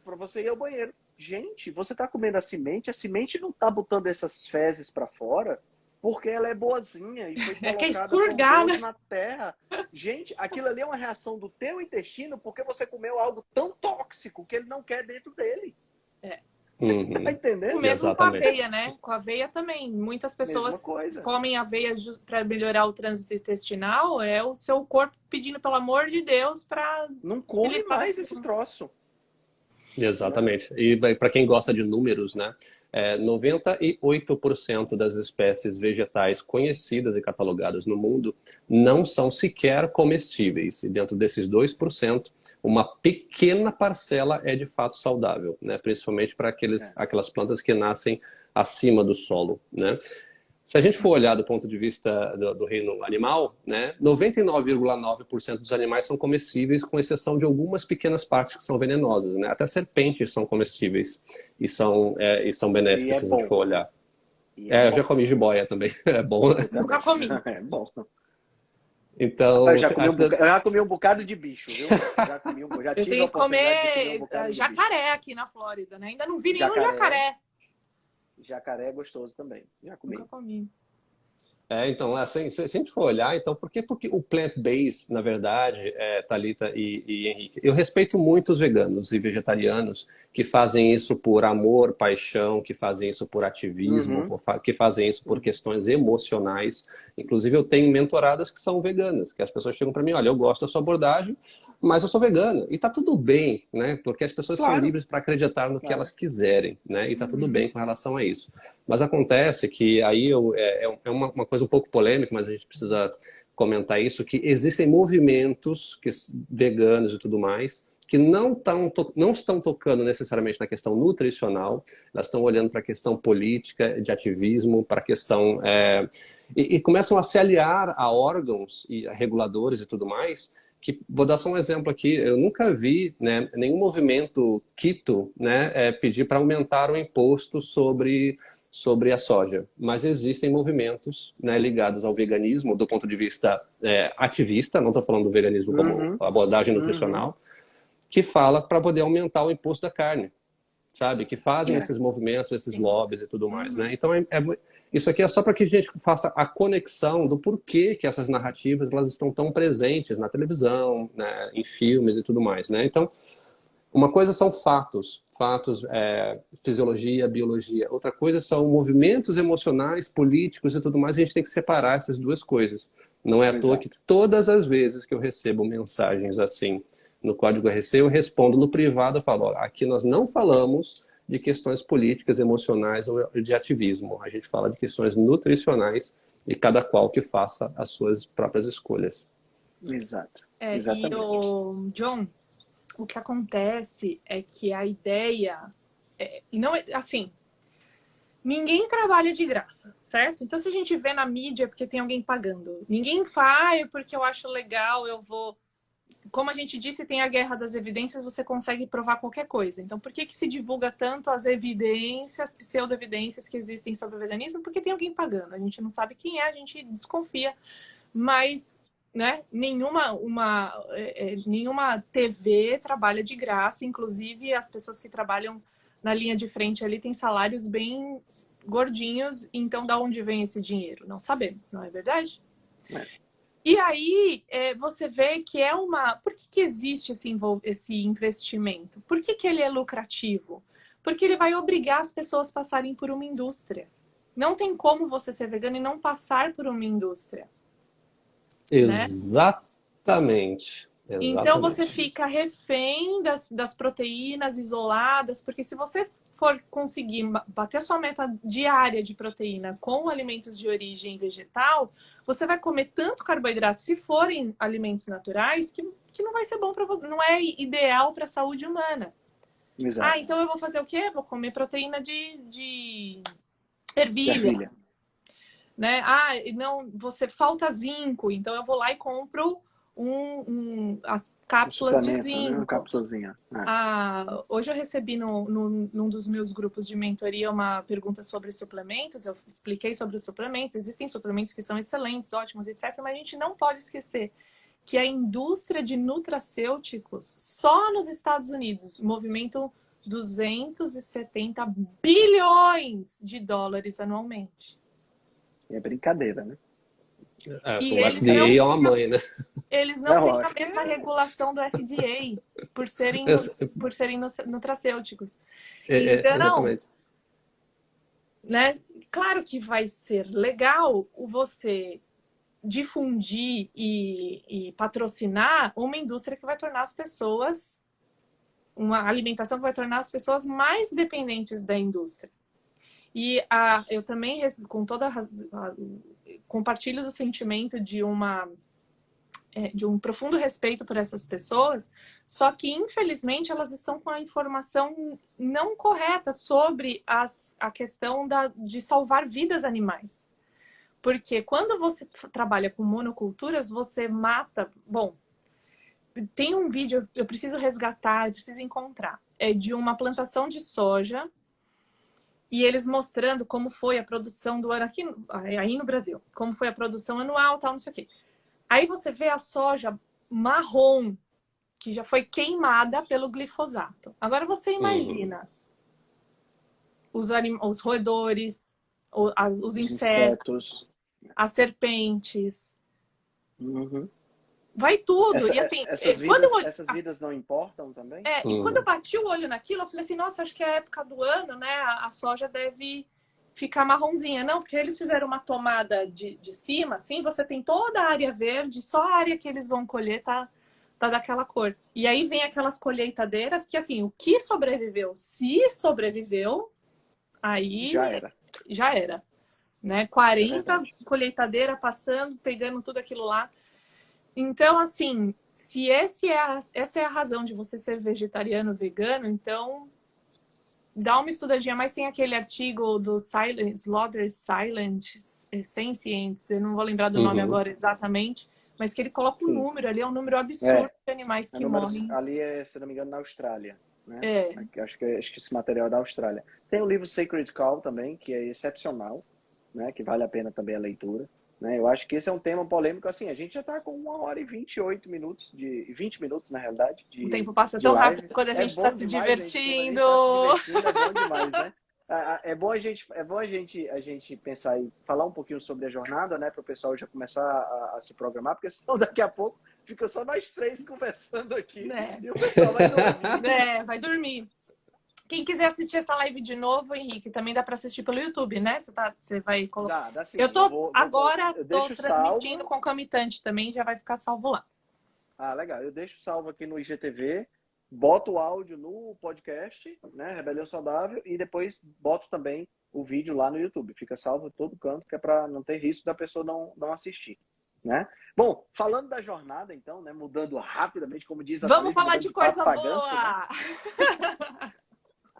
para você ir ao banheiro. Gente, você tá comendo a semente não tá botando essas fezes para fora porque ela é boazinha e foi colocada por Deus na terra. Gente, aquilo ali é uma reação do teu intestino porque você comeu algo tão tóxico que ele não quer dentro dele. Tá entendendo? O mesmo com a aveia, né? Com a aveia também. Muitas pessoas comem aveia para melhorar o trânsito intestinal. É o seu corpo pedindo, pelo amor de Deus, para... Não come mais esse troço. Exatamente. E para quem gosta de números, né? 98% das espécies vegetais conhecidas e catalogadas no mundo não são sequer comestíveis. E dentro desses 2%, uma pequena parcela é de fato saudável, né? Principalmente para aquelas plantas que nascem acima do solo, né? Se a gente for olhar do ponto de vista do reino animal, né, 99,9% dos animais são comestíveis, com exceção de algumas pequenas partes que são venenosas, né? Até serpentes são comestíveis e são benéficas, se a gente for olhar. Eu já comi jiboia também, é bom. Nunca comi. É bom. Então, eu já comi um bocado de bicho, viu? Já eu tenho que comer jacaré aqui na Flórida, né? Ainda não vi nenhum jacaré. Jacaré é gostoso também. Já comi. Nunca comi. Então, assim, se a gente for olhar, então, porque o plant-based, na verdade, Thalita e Henrique, eu respeito muito os veganos e vegetarianos que fazem isso por amor, paixão, que fazem isso por ativismo, que fazem isso por questões emocionais. Inclusive, eu tenho mentoradas que são veganas, que as pessoas chegam para mim, olha, eu gosto da sua abordagem, mas eu sou vegana. E tá tudo bem, né? Porque as pessoas são livres para acreditar no que elas quiserem, né? E tá tudo bem com relação a isso. Mas acontece que aí é uma coisa um pouco polêmica, mas a gente precisa comentar isso, que existem movimentos veganos e tudo mais que não estão tocando necessariamente na questão nutricional, elas estão olhando para a questão política, de ativismo, para a questão... e começam a se aliar a órgãos e a reguladores e tudo mais, vou dar só um exemplo aqui, eu nunca vi, né, nenhum movimento keto, né, pedir para aumentar o imposto sobre a soja, mas existem movimentos, né, ligados ao veganismo do ponto de vista ativista, não estou falando do veganismo como abordagem nutricional, que fala para poder aumentar o imposto da carne, sabe? Que fazem esses movimentos, esses lobbies e tudo mais, né? Então, isso aqui é só para que a gente faça a conexão do porquê que essas narrativas elas estão tão presentes na televisão, né, em filmes e tudo mais, né? Então, uma coisa são fatos, fisiologia, biologia. Outra coisa são movimentos emocionais, políticos e tudo mais. A gente tem que separar essas duas coisas. Não é à toa que todas as vezes que eu recebo mensagens assim no Código RC, eu respondo no privado, eu falo, aqui nós não falamos de questões políticas, emocionais ou de ativismo. A gente fala de questões nutricionais e cada qual que faça as suas próprias escolhas. Exato. E Exatamente. o John, o que acontece é que a ideia não é assim. Ninguém trabalha de graça, certo? Então, se a gente vê na mídia é porque tem alguém pagando. Ninguém faz porque eu acho legal, eu vou. Como a gente disse, tem a guerra das evidências, você consegue provar qualquer coisa. Então, por que se divulga tanto as evidências, pseudo-evidências que existem sobre o veganismo? Porque tem alguém pagando. A gente não sabe quem é, a gente desconfia. Mas, né, nenhuma TV trabalha de graça. Inclusive, as pessoas que trabalham na linha de frente ali têm salários bem gordinhos. Então, da onde vem esse dinheiro? Não sabemos, não é verdade? E aí, você vê que é uma... Por que existe esse investimento? Por que ele é lucrativo? Porque ele vai obrigar as pessoas a passarem por uma indústria. Não tem como você ser vegano e não passar por uma indústria. Exatamente. Né? Então, você fica refém das proteínas isoladas, porque se você for conseguir bater a sua meta diária de proteína com alimentos de origem vegetal, você vai comer tanto carboidrato, se forem alimentos naturais, que não vai ser bom para você, não é ideal para a saúde humana. Exato. Então eu vou fazer o quê? Vou comer proteína de ervilha. Né? Não, você falta zinco, então eu vou lá e compro as cápsulas de zinco. Né? Uma cápsulazinha. Hoje eu recebi num dos meus grupos de mentoria uma pergunta sobre suplementos. Eu expliquei sobre os suplementos. Existem suplementos que são excelentes, ótimos, etc. Mas a gente não pode esquecer que a indústria de nutracêuticos, só nos Estados Unidos, movimentam 270 bilhões de dólares anualmente. É brincadeira, né? O FDA é uma mãe, né? Eles não têm a mesma regulação do FDA por serem nutracêuticos. Então, exatamente. Né? Claro que vai ser legal você difundir e patrocinar uma indústria que vai tornar as pessoas, uma alimentação que vai tornar as pessoas mais dependentes da indústria. E eu também, com toda compartilho do sentimento de um profundo respeito por essas pessoas, só que, infelizmente, elas estão com a informação não correta sobre a questão de salvar vidas animais. Porque quando você trabalha com monoculturas, você mata... Bom, tem um vídeo, eu preciso resgatar, eu preciso encontrar. É de uma plantação de soja, e eles mostrando como foi a produção do ano aqui, aí no Brasil. Como foi a produção anual, tal, não sei o quê. Aí você vê a soja marrom, que já foi queimada pelo glifosato. Agora você imagina os roedores, os insetos, as serpentes. Vai tudo. E assim, essas vidas não importam também? E quando eu bati o olho naquilo, eu falei assim, nossa, acho que é a época do ano, né? A soja deve ficar marronzinha. Não, porque eles fizeram uma tomada de cima, assim, você tem toda a área verde, só a área que eles vão colher tá daquela cor. E aí vem aquelas colheitadeiras que, assim, o que sobreviveu, se sobreviveu, aí já era. Né? 40 colheitadeiras passando, pegando tudo aquilo lá. Então, assim, se essa é a razão de você ser vegetariano, vegano, então dá uma estudadinha. Mas tem aquele artigo do Slaughter Silent Sentience, eu não vou lembrar do nome agora exatamente, mas que ele coloca um número ali, é um número absurdo de animais que morrem. Ali se não me engano, na Austrália. Né? Acho que esse material é da Austrália. Tem o livro Sacred Cow também, que é excepcional, né? Que vale a pena também a leitura. Né? Eu acho que esse é um tema polêmico, assim, a gente já está com 1h28 minutos, 20 minutos, na realidade. O tempo passa tão rápido quando a gente está se divertindo. É bom demais, né? É bom a gente pensar e falar um pouquinho sobre a jornada, né? Para o pessoal já começar a se programar, porque senão daqui a pouco fica só nós três conversando aqui e o pessoal vai dormir. Vai dormir. Quem quiser assistir essa live de novo, Henrique, também dá para assistir pelo YouTube, né? Você vai colocar. Dá sim. Eu tô transmitindo concomitante também, já vai ficar salvo lá. Legal. Eu deixo salvo aqui no IGTV boto o áudio no podcast, né, Rebelião Saudável, e depois boto também o vídeo lá no YouTube. Fica salvo em todo canto, que é para não ter risco da pessoa não assistir, né? Bom, falando da jornada, então, né, mudando rapidamente, como diz a Vamos Thalita, falar de coisa pagança, boa! né?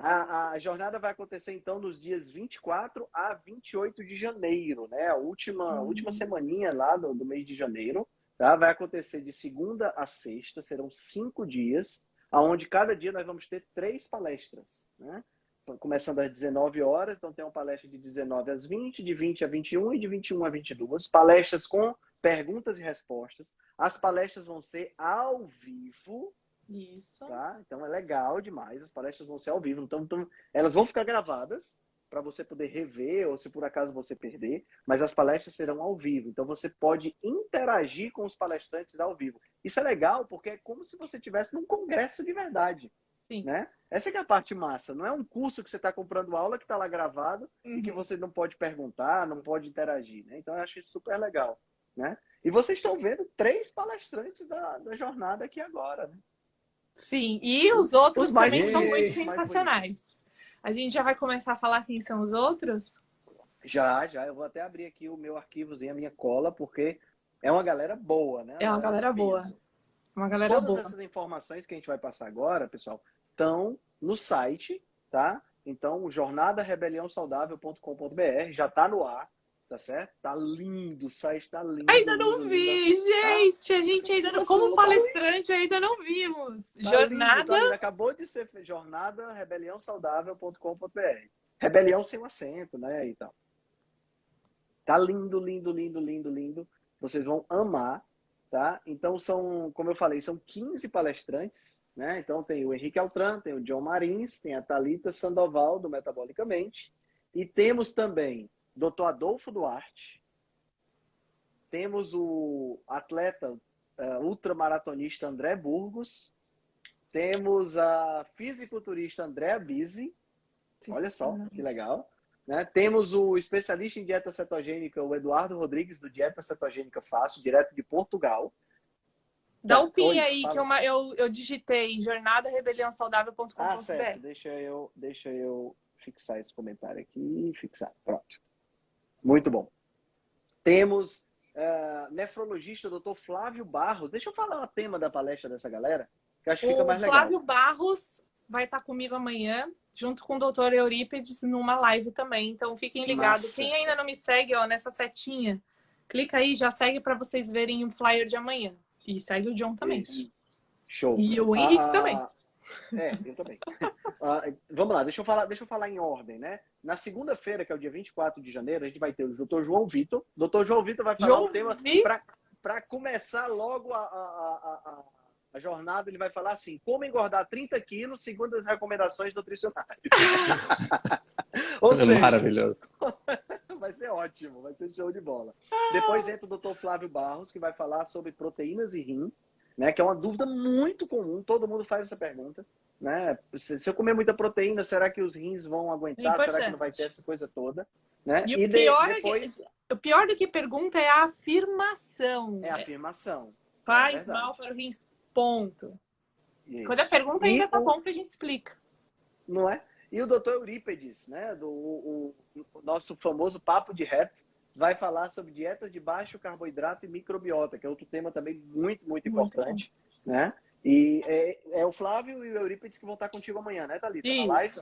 A jornada vai acontecer, então, nos dias 24 a 28 de janeiro, né? A última semaninha lá do mês de janeiro, tá? Vai acontecer de segunda a sexta, serão 5 dias, onde cada dia nós vamos ter 3 palestras, né? Começando às 19 horas, então tem uma palestra de 19 às 20, de 20 a 21 e de 21 a 22. Palestras com perguntas e respostas. As palestras vão ser ao vivo. Isso. Tá? Então é legal demais, as palestras vão ser ao vivo. Então elas vão ficar gravadas para você poder rever, ou se por acaso você perder, mas as palestras serão ao vivo. Então você pode interagir com os palestrantes ao vivo. Isso é legal porque é como se você estivesse num congresso de verdade. Sim. Né? Essa que é a parte massa. Não é um curso que você está comprando aula que está lá gravado e que você não pode perguntar, não pode interagir. Né? Então eu acho isso super legal. Né? E vocês estão vendo 3 palestrantes da jornada aqui agora. Né? Sim, e os outros também são muito mais sensacionais. A gente já vai começar a falar quem são os outros? Já. Eu vou até abrir aqui o meu arquivozinho, a minha cola, porque é uma galera boa, né? É uma galera boa. Uma galera Todas boa. essas informações que a gente vai passar agora, pessoal, estão no site, tá? Então, jornadarebeliãosaudável.com.br já está no ar, tá certo? Tá lindo, o site tá lindo. Ainda não vi, lindo. Gente! A gente ainda não, como palestrante, ainda não vimos. Tá Jornada... lindo, tá lindo. Acabou de ser jornadarebeliãosaudável.com.br. Rebelião sem um acento, né? E tal. Tá lindo, lindo, lindo, lindo, lindo. Vocês vão amar, tá? Então são, como eu falei, são 15 palestrantes, né? Então tem o Henrique Altran, tem o John Marins, tem a Thalita Sandoval, do Metabolicamente, e temos também Dr. Adolfo Duarte, temos o atleta ultramaratonista André Burgos, temos a fisiculturista Andréa Bisi, olha só que legal, né? Temos o especialista em dieta cetogênica, o Eduardo Rodrigues, do Dieta Cetogênica Fácil, direto de Portugal. Dá um pin aí, que eu digitei jornadarebeliãosaudável.com.br. Ah, certo. Deixa eu fixar esse comentário aqui. Fixar. Pronto. Muito bom. Temos nefrologista, Dr. Flávio Barros. Deixa eu falar o tema da palestra dessa galera, que eu acho que fica mais legal. O Flávio Barros vai estar comigo amanhã, junto com o Dr. Eurípides, numa live também. Então, fiquem ligados. Massa. Quem ainda não me segue, ó, nessa setinha, clica aí, já segue para vocês verem o flyer de amanhã. E segue o John também. Isso. Show. E o Henrique também. Eu também. Vamos lá, deixa eu falar em ordem, né? Na segunda-feira, que é o dia 24 de janeiro, a gente vai ter o Dr. João Vitor. O Dr. João Vitor vai falar um tema para começar logo a jornada. Ele vai falar assim: como engordar 30 quilos segundo as recomendações nutricionais. Ou seja, maravilhoso. Vai ser ótimo, vai ser show de bola. Depois entra o Dr. Flávio Barros, que vai falar sobre proteínas e rim, né? Que é uma dúvida muito comum, todo mundo faz essa pergunta, né? Se eu comer muita proteína, será que os rins vão aguentar? Será que não vai ter essa coisa toda? Né? E depois... o pior do que pergunta é a afirmação. É a afirmação. Faz mal para o rins, ponto. Isso. Quando a pergunta ainda tá bom que a gente explica. Não é? E o Dr. Eurípides, né, o nosso famoso papo de reto, vai falar sobre dietas de baixo carboidrato e microbiota, que é outro tema também muito, muito importante. Né? E é o Flávio e o Eurípides que vão estar contigo amanhã, né, Thalita? Isso. Na live?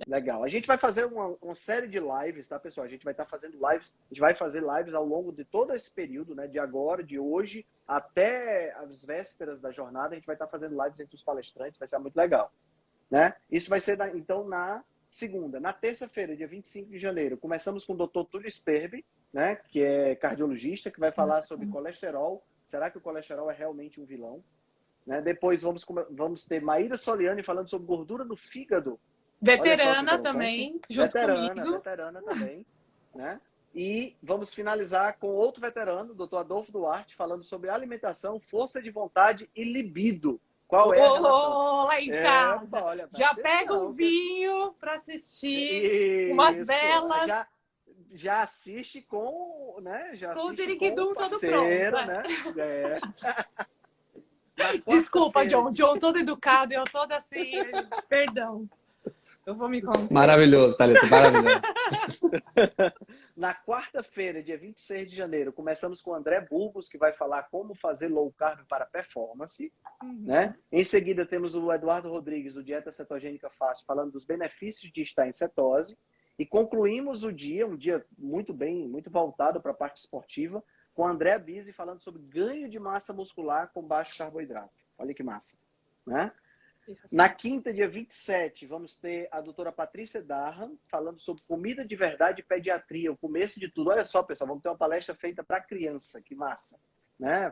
Legal. A gente vai fazer uma série de lives, tá, pessoal? A gente vai estar fazendo lives, a gente vai fazer lives ao longo de todo esse período, né, de agora, de hoje, até as vésperas da jornada. A gente vai estar fazendo lives entre os palestrantes, vai ser muito legal. Né? Isso vai ser, então, na segunda. Na terça-feira, dia 25 de janeiro, começamos com o Dr. Túlio Sperbi, né, que é cardiologista, que vai falar sobre colesterol. Será que o colesterol é realmente um vilão? Né? Depois vamos ter Maíra Soliani falando sobre gordura no fígado. Veterana também, junto comigo. Veterana também. Né? E vamos finalizar com outro veterano, o Dr. Adolfo Duarte, falando sobre alimentação, força de vontade e libido. Qual é a relação? Lá em casa. Olha, já pega um vinho para assistir, umas velas. Já assiste com, né? Já com o assiste Ziriquidum com o todo parceiro, pronto. Né? De Desculpa, John. John todo educado, eu toda assim. Perdão. Eu vou me contar. Maravilhoso, Thalita, maravilhoso. Na quarta-feira, dia 26 de janeiro, começamos com o André Burgos, que vai falar como fazer low carb para performance. Né? Em seguida, temos o Eduardo Rodrigues, do Dieta Cetogênica Fácil, falando dos benefícios de estar em cetose. E concluímos o dia, um dia muito voltado para a parte esportiva, com o André Bise falando sobre ganho de massa muscular com baixo carboidrato. Olha que massa. Né? Na quinta, dia 27, vamos ter a doutora Patrícia Darham falando sobre comida de verdade e pediatria, o começo de tudo. Olha só, pessoal, vamos ter uma palestra feita para criança, que massa. Né?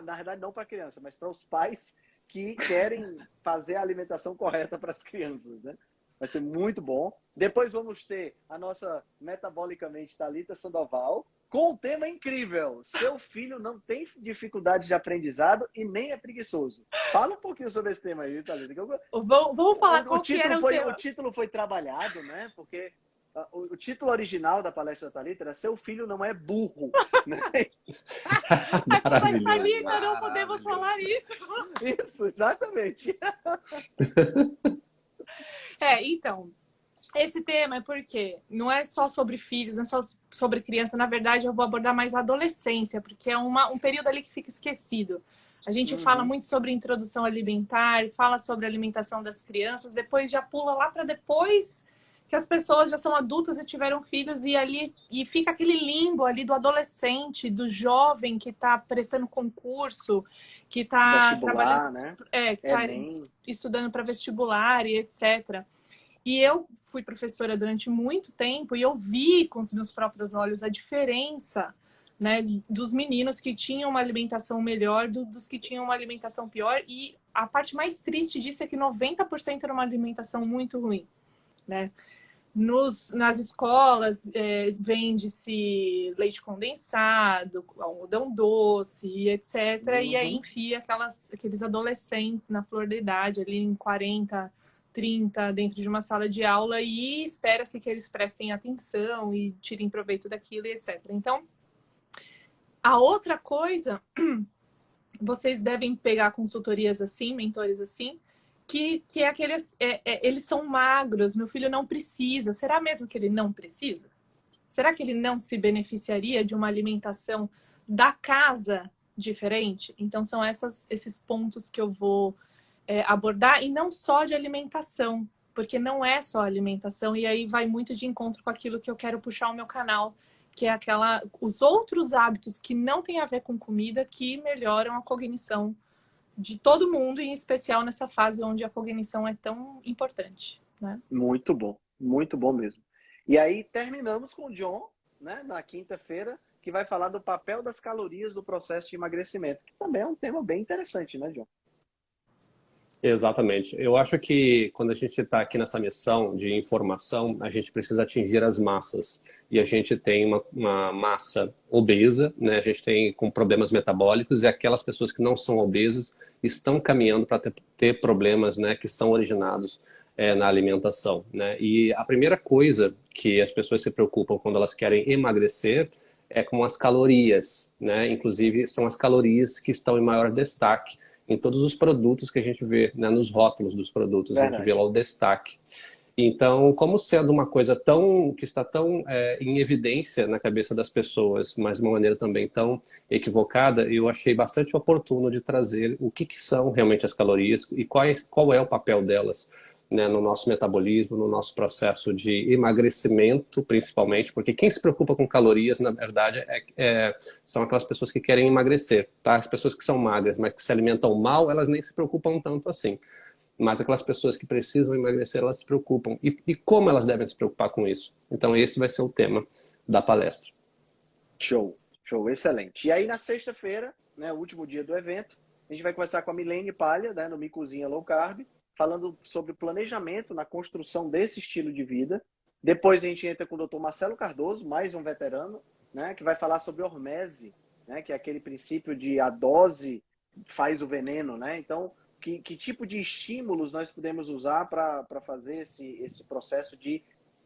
Na verdade, não para criança, mas para os pais que querem fazer a alimentação correta para as crianças. Né? Vai ser muito bom. Depois vamos ter a nossa metabolicamente Thalita Sandoval, com um tema incrível. Seu filho não tem dificuldade de aprendizado e nem é preguiçoso. Fala um pouquinho sobre esse tema aí, Thalita. Vamos falar qual que era o tema. O título foi trabalhado, né? Porque o título original da palestra da Thalita era Seu filho não é burro. Né? Mas, Thalita, não podemos falar isso. Isso, exatamente. Então... Esse tema é porque não é só sobre filhos, não é só sobre criança. Na verdade, eu vou abordar mais a adolescência, porque é um período ali que fica esquecido. A gente fala muito sobre introdução alimentar, fala sobre alimentação das crianças, depois já pula lá para depois que as pessoas já são adultas e tiveram filhos, e fica aquele limbo ali do adolescente, do jovem que está prestando concurso, que está trabalhando, né? Que está estudando para vestibular e etc. E eu fui professora durante muito tempo e eu vi com os meus próprios olhos a diferença, né, dos meninos que tinham uma alimentação melhor dos que tinham uma alimentação pior. E a parte mais triste disso é que 90% era uma alimentação muito ruim. Né? Nas escolas vende-se leite condensado, algodão doce, etc. E aí enfia aqueles adolescentes na flor da idade, ali em 40... 30 dentro de uma sala de aula e espera-se que eles prestem atenção e tirem proveito daquilo e etc. Então, a outra coisa, vocês devem pegar consultorias assim, mentores assim, que é aqueles, eles são magros, meu filho não precisa. Será mesmo que ele não precisa? Será que ele não se beneficiaria de uma alimentação da casa diferente? Então, são esses pontos que eu vou abordar, e não só de alimentação, porque não é só alimentação, e aí vai muito de encontro com aquilo que eu quero puxar o meu canal, que é os outros hábitos que não tem a ver com comida, que melhoram a cognição de todo mundo, e em especial nessa fase onde a cognição é tão importante. Né? Muito bom mesmo. E aí terminamos com o John, né, na quinta-feira, que vai falar do papel das calorias do processo de emagrecimento, que também é um tema bem interessante, né, John? Exatamente. Eu acho que quando a gente está aqui nessa missão de informação, a gente precisa atingir as massas. E a gente tem uma massa obesa, né? A gente tem com problemas metabólicos, e aquelas pessoas que não são obesas estão caminhando para ter problemas, né, que são originados na alimentação. Né? E a primeira coisa que as pessoas se preocupam quando elas querem emagrecer é com as calorias. Né? Inclusive, são as calorias que estão em maior destaque em todos os produtos que a gente vê, né, nos rótulos dos produtos. Verdade. A gente vê lá o destaque. Então, como sendo uma coisa que está tão em evidência na cabeça das pessoas, mas de uma maneira também tão equivocada, eu achei bastante oportuno de trazer o que são realmente as calorias e qual é o papel delas, né, no nosso metabolismo, no nosso processo de emagrecimento, principalmente, porque quem se preocupa com calorias, na verdade, são aquelas pessoas que querem emagrecer, tá? As pessoas que são magras, mas que se alimentam mal, elas nem se preocupam tanto assim. Mas aquelas pessoas que precisam emagrecer, elas se preocupam. E como elas devem se preocupar com isso? Então, esse vai ser o tema da palestra. Show, excelente. E aí, na sexta-feira, né, o último dia do evento, a gente vai conversar com a Milene Palha, né, no Me Cozinha Low Carb, falando sobre planejamento na construção desse estilo de vida. Depois a gente entra com o Dr. Marcelo Cardoso, mais um veterano, né, que vai falar sobre hormese, né, que é aquele princípio de a dose faz o veneno. Né? Então, que tipo de estímulos nós podemos usar para fazer esse processo de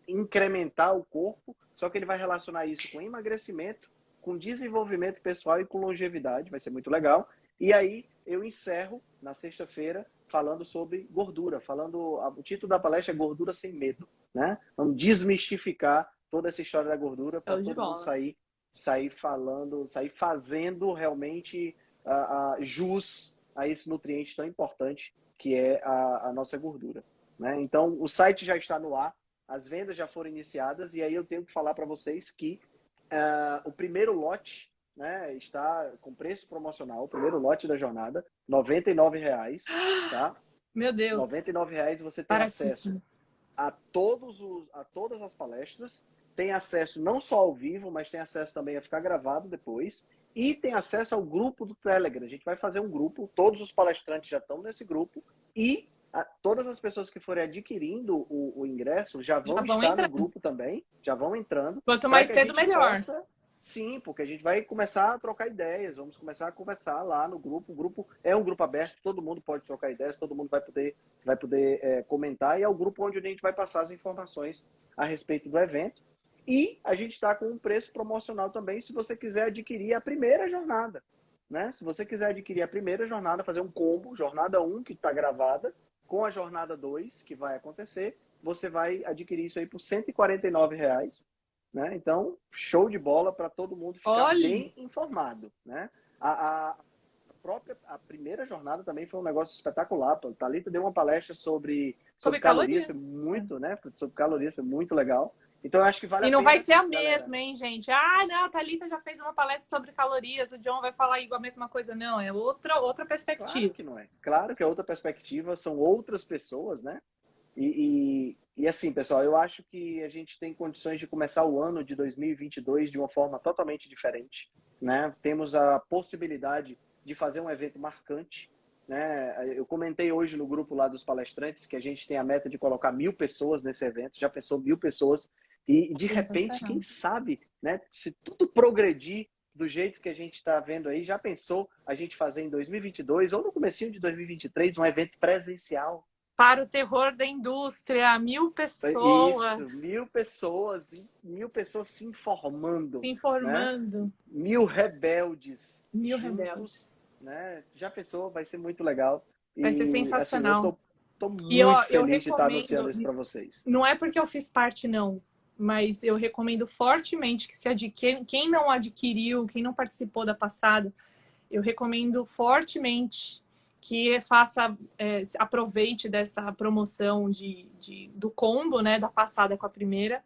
incrementar o corpo, só que ele vai relacionar isso com emagrecimento, com desenvolvimento pessoal e com longevidade, vai ser muito legal. E aí, eu encerro na sexta-feira falando sobre gordura, o título da palestra é Gordura Sem Medo, né? Vamos desmistificar toda essa história da gordura para todo mundo sair falando, sair fazendo realmente jus a esse nutriente tão importante que é a nossa gordura, né? Então, o site já está no ar, as vendas já foram iniciadas e aí eu tenho que falar para vocês que o primeiro lote, né, está com preço promocional, o primeiro lote da jornada, R$ 99,00, tá? Meu Deus. R$ 99,00 você tem acesso a todas as palestras, tem acesso não só ao vivo, mas tem acesso também a ficar gravado depois, e tem acesso ao grupo do Telegram. A gente vai fazer um grupo, todos os palestrantes já estão nesse grupo, e todas as pessoas que forem adquirindo o ingresso já vão estar no grupo também, já vão entrando. Quanto mais cedo, melhor. Sim, porque a gente vai começar a trocar ideias, vamos começar a conversar lá no grupo. O grupo é um grupo aberto, todo mundo pode trocar ideias, todo mundo vai poder comentar, e é o grupo onde a gente vai passar as informações a respeito do evento. E a gente está com um preço promocional também, se você quiser adquirir a primeira jornada, né? Se você quiser adquirir a primeira jornada, fazer um combo, jornada 1, que está gravada, com a jornada 2, que vai acontecer, você vai adquirir isso aí por R$ 149,00. Né? Então, show de bola para todo mundo ficar bem informado, né? A primeira jornada também foi um negócio espetacular. A Thalita deu uma palestra sobre calorias, foi muito, né? Sobre calorias, foi muito legal. Então, eu acho que vale a pena. E não vai ser a mesma, hein, gente? Não, a Thalita já fez uma palestra sobre calorias, o John vai falar igual a mesma coisa. Não, é outra perspectiva. Claro que não é. Claro que é outra perspectiva, são outras pessoas, né? E assim, pessoal, eu acho que a gente tem condições de começar o ano de 2022 de uma forma totalmente diferente, né? Temos a possibilidade de fazer um evento marcante, né? Eu comentei hoje no grupo lá dos palestrantes que a gente tem a meta de colocar 1.000 pessoas nesse evento, já pensou 1.000 pessoas, e de repente, quem sabe, né? Se tudo progredir do jeito que a gente está vendo aí, já pensou a gente fazer em 2022 ou no comecinho de 2023 um evento presencial? Para o terror da indústria, 1.000 pessoas. Isso, 1.000 pessoas, 1.000 pessoas se informando. Se informando. Né? 1.000 rebeldes. 1.000 rebeldes. Né? Já pensou? Vai ser muito legal. Vai ser sensacional. Assim, eu tô muito feliz de estar anunciando isso para vocês. Não é porque eu fiz parte, não. Mas eu recomendo fortemente que quem não adquiriu, quem não participou da passada, eu recomendo fortemente que aproveite dessa promoção do combo, né, da passada com a primeira,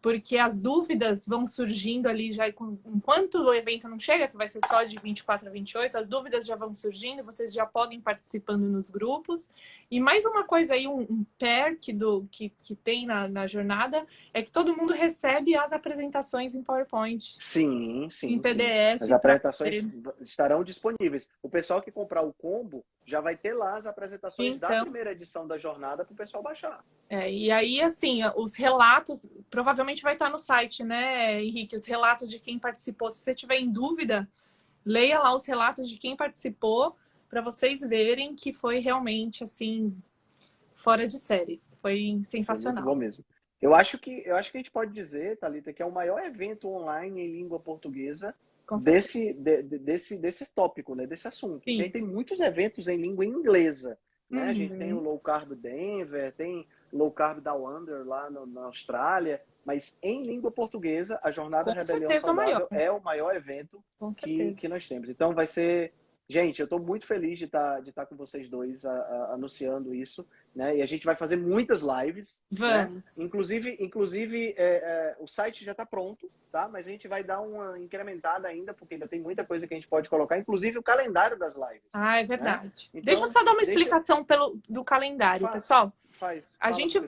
porque as dúvidas vão surgindo ali já, enquanto o evento não chega, que vai ser só de 24 a 28, as dúvidas já vão surgindo, vocês já podem ir participando nos grupos. E mais uma coisa aí, um perk que tem na jornada, é que todo mundo recebe as apresentações em PowerPoint. Sim. Em PDF. As apresentações estarão disponíveis. O pessoal que comprar o combo já vai ter lá as apresentações da primeira edição da jornada para o pessoal baixar. E aí, assim, os relatos, provavelmente vai estar no site, né, Henrique? Os relatos de quem participou. Se você tiver em dúvida, leia lá os relatos de quem participou para vocês verem que foi realmente, assim, fora de série. Foi sensacional. Foi muito bom mesmo. Eu acho que a gente pode dizer, Thalita, que é o maior evento online em língua portuguesa desse tópico, né? Desse assunto. Tem muitos eventos em língua inglesa. Né? A gente tem o Low Carb Denver, tem Low Carb Down Under lá na Austrália, mas em língua portuguesa, a Jornada Rebelião Saudável é o maior evento que nós temos. Então vai ser... Gente, eu estou muito feliz de estar com vocês dois anunciando isso, né? E a gente vai fazer muitas lives. Vamos. Né? Inclusive o site já está pronto, tá? Mas a gente vai dar uma incrementada ainda, porque ainda tem muita coisa que a gente pode colocar, inclusive o calendário das lives. É verdade. Né? Então, deixa eu só dar uma explicação do calendário, pessoal. A gente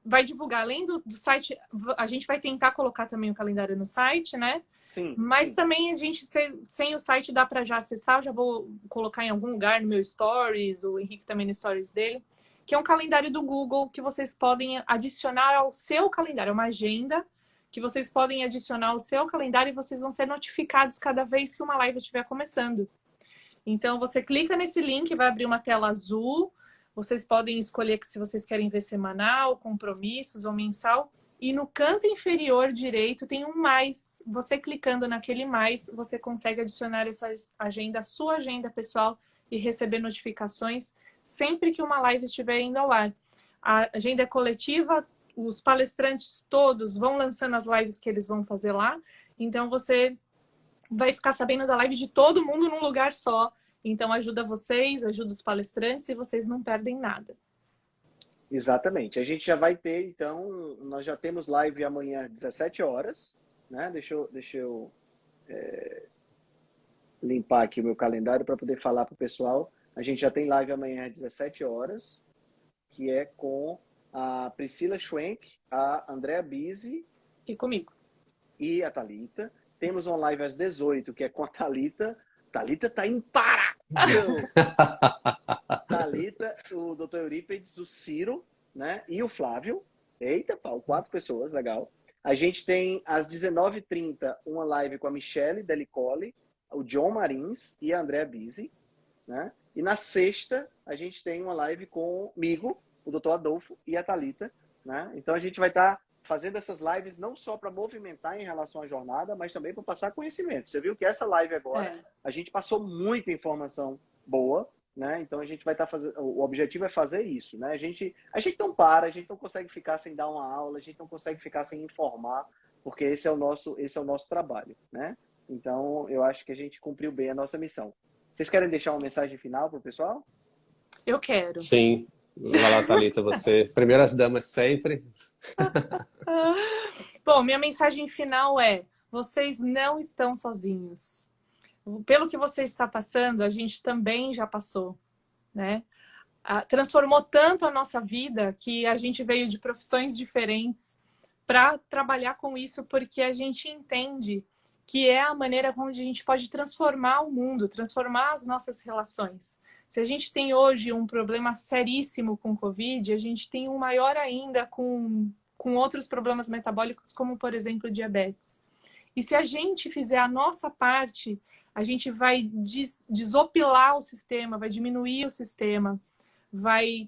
vai divulgar, além do site, a gente vai tentar colocar também o calendário no site, né? Sim. Mas também a gente, sem o site, dá para já acessar. Eu já vou colocar em algum lugar no meu Stories, o Henrique também no Stories dele, que é um calendário do Google que vocês podem adicionar ao seu calendário. É uma agenda que vocês podem adicionar ao seu calendário e vocês vão ser notificados cada vez que uma live estiver começando. Então, você clica nesse link, vai abrir uma tela azul. Vocês podem escolher se vocês querem ver semanal, compromissos ou mensal. E no canto inferior direito tem um mais. Você clicando naquele mais, você consegue adicionar essa agenda, a sua agenda pessoal, e receber notificações sempre que uma live estiver indo ao ar. A agenda é coletiva, os palestrantes todos vão lançando as lives que eles vão fazer lá, então você vai ficar sabendo da live de todo mundo num lugar só. Então ajuda vocês, ajuda os palestrantes e vocês não perdem nada. Exatamente. A gente já vai ter, então, nós já temos live amanhã às 17 horas, né? Deixa eu limpar aqui o meu calendário para poder falar para o pessoal. A gente já tem live amanhã às 17 horas, que é com a Priscila Schwenk, a Andrea Bisi E comigo. e a Thalita. Temos uma live às 18, que é com a Thalita. Thalita tá imparável! Thalita, o Dr. Eurípides, o Ciro, né? E o Flávio. Eita, pau, 4 pessoas, legal. A gente tem às 19h30 uma live com a Michele Delicoli, o John Marins e a Andrea Bisi, né? E na sexta a gente tem uma live comigo, o Dr. Adolfo e a Thalita, né? Então a gente vai estar fazendo essas lives não só para movimentar em relação à jornada, mas também para passar conhecimento. Você viu que essa live agora, a gente passou muita informação boa, né? Então a gente vai estar fazendo, o objetivo é fazer isso, né? A gente não para, a gente não consegue ficar sem dar uma aula, a gente não consegue ficar sem informar, porque esse é o nosso trabalho, né? Então eu acho que a gente cumpriu bem a nossa missão. Vocês querem deixar uma mensagem final para o pessoal? Eu quero. Sim. Vai lá, Thalita, você. Primeiras damas sempre. Bom, minha mensagem final é: vocês não estão sozinhos. Pelo que você está passando, a gente também já passou, né? Transformou tanto a nossa vida que a gente veio de profissões diferentes para trabalhar com isso, porque a gente entende que é a maneira como a gente pode transformar o mundo, transformar as nossas relações. Se a gente tem hoje um problema seríssimo com o Covid, a gente tem um maior ainda com outros problemas metabólicos, como, por exemplo, diabetes. E se a gente fizer a nossa parte, a gente vai desopilar o sistema, vai diminuir o sistema, vai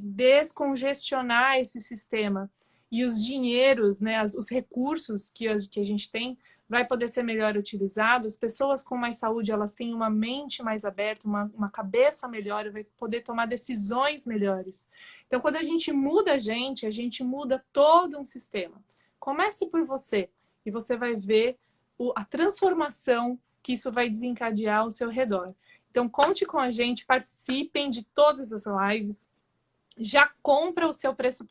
descongestionar esse sistema. E os dinheiros, né, os recursos que a gente tem, vai poder ser melhor utilizado. As pessoas com mais saúde, elas têm uma mente mais aberta, uma cabeça melhor, vai poder tomar decisões melhores. Então, quando a gente muda todo um sistema. Comece por você e você vai ver a transformação que isso vai desencadear ao seu redor. Então, conte com a gente, participem de todas as lives. Já compra o seu preço,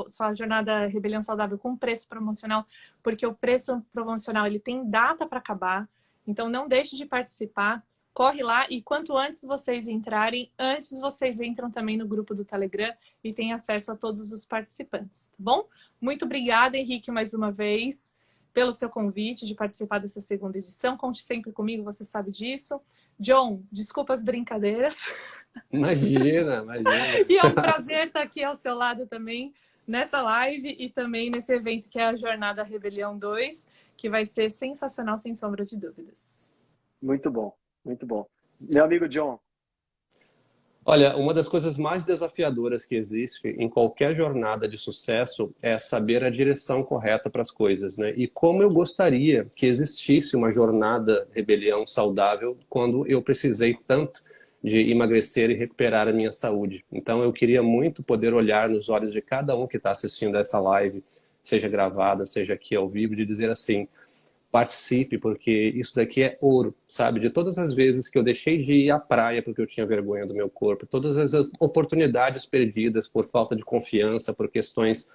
sua jornada Rebelião Saudável com preço promocional, porque o preço promocional ele tem data para acabar. Então não deixe de participar, corre lá e quanto antes vocês entrarem, antes vocês entram também no grupo do Telegram e têm acesso a todos os participantes, tá bom? Muito obrigada, Henrique, mais uma vez, pelo seu convite de participar dessa segunda edição. Conte sempre comigo, você sabe disso. John, desculpa as brincadeiras. Imagina, imagina. E é um prazer estar aqui ao seu lado também, nessa live e também nesse evento que é a Jornada Rebelião 2, que vai ser sensacional, sem sombra de dúvidas. Muito bom, muito bom. Meu amigo John. Olha, uma das coisas mais desafiadoras que existe em qualquer jornada de sucesso é saber a direção correta para as coisas, né? E como eu gostaria que existisse uma jornada rebelião saudável quando eu precisei tanto de emagrecer e recuperar a minha saúde. Então eu queria muito poder olhar nos olhos de cada um que está assistindo essa live, seja gravada, seja aqui ao vivo, de dizer assim: participe, porque isso daqui é ouro, sabe? De todas as vezes que eu deixei de ir à praia porque eu tinha vergonha do meu corpo, todas as oportunidades perdidas por falta de confiança, por questões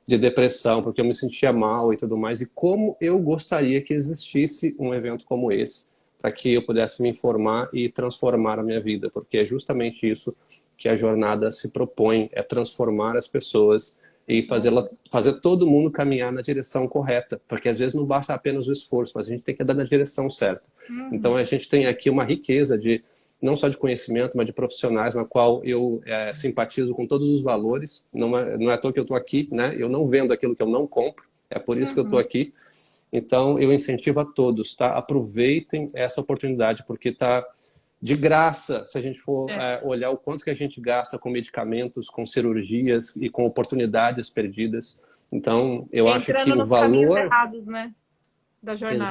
de depressão, porque eu me sentia mal e tudo mais, e como eu gostaria que existisse um evento como esse, para que eu pudesse me informar e transformar a minha vida, porque é justamente isso que a jornada se propõe, é transformar as pessoas e fazer todo mundo caminhar na direção correta, porque às vezes não basta apenas o esforço, mas a gente tem que dar na direção certa. Então a gente tem aqui uma riqueza de não só de conhecimento, mas de profissionais na qual eu simpatizo com todos os valores. Não é à toa que eu estou aqui, né? Eu não vendo aquilo que eu não compro, é por isso que eu estou aqui. Então eu incentivo a todos, tá? Aproveitem essa oportunidade, porque tá de graça, se a gente for olhar o quanto que a gente gasta com medicamentos, com cirurgias e com oportunidades perdidas. Então, eu acho que o valor... errados, né? Da jornada.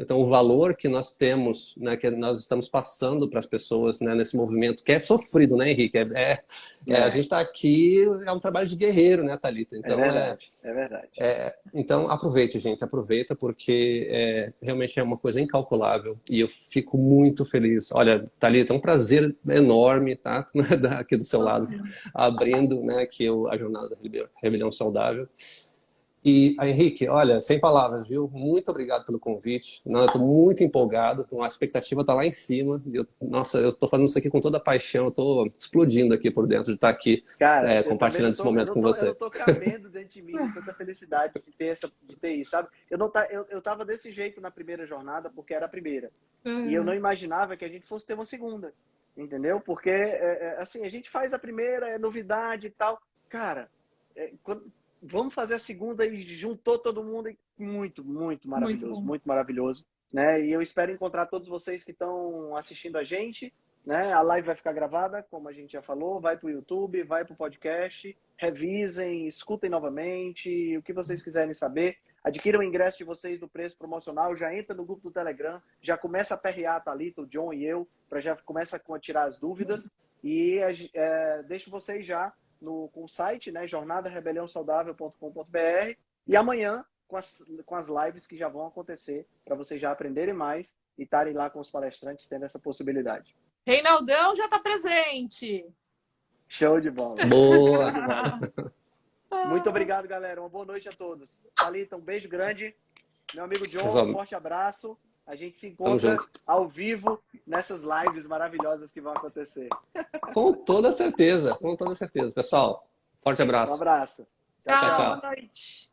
Então, o valor que nós temos, né, que nós estamos passando para as pessoas, né, nesse movimento, que é sofrido, né, Henrique? A gente está aqui, é um trabalho de guerreiro, né, Thalita? Então, é verdade. Então, aproveite, gente, aproveita, porque realmente é uma coisa incalculável e eu fico muito feliz. Olha, Thalita, é um prazer enorme, tá? Aqui do seu lado, abrindo, né, aqui a jornada da Rebelião Saudável. E, Henrique, olha, sem palavras, viu? Muito obrigado pelo convite. Não, eu estou muito empolgado, a expectativa está lá em cima. Nossa, eu estou fazendo isso aqui com toda a paixão, eu estou explodindo aqui por dentro de estar aqui, cara, compartilhando esse momento com você. Eu estou cabendo dentro de mim com tanta felicidade de ter isso, sabe? Eu tava desse jeito na primeira jornada, porque era a primeira. E eu não imaginava que a gente fosse ter uma segunda, entendeu? Porque, assim, a gente faz a primeira, é novidade e tal. Cara, vamos fazer a segunda e juntou todo mundo. Muito, muito maravilhoso, muito maravilhoso. Né? E eu espero encontrar todos vocês que estão assistindo a gente. Né? A live vai ficar gravada, como a gente já falou, vai para o YouTube, vai para o podcast, revisem, escutem novamente, o que vocês quiserem saber. Adquiram o ingresso de vocês do preço promocional, já entra no grupo do Telegram, já começa a perrear a Thalita, o John e eu, para já começar a tirar as dúvidas. E deixo vocês já com o site, né, jornadarebeliãosaudável.com.br, e amanhã com as lives que já vão acontecer, para vocês já aprenderem mais e estarem lá com os palestrantes tendo essa possibilidade. Reinaldão já está presente. Show de bola. Boa! Muito obrigado, galera. Uma boa noite a todos. Thalita, um beijo grande. Meu amigo John, um forte abraço. A gente se encontra ao vivo nessas lives maravilhosas que vão acontecer. Com toda certeza, pessoal. Forte abraço. Um abraço. Tchau. Boa noite.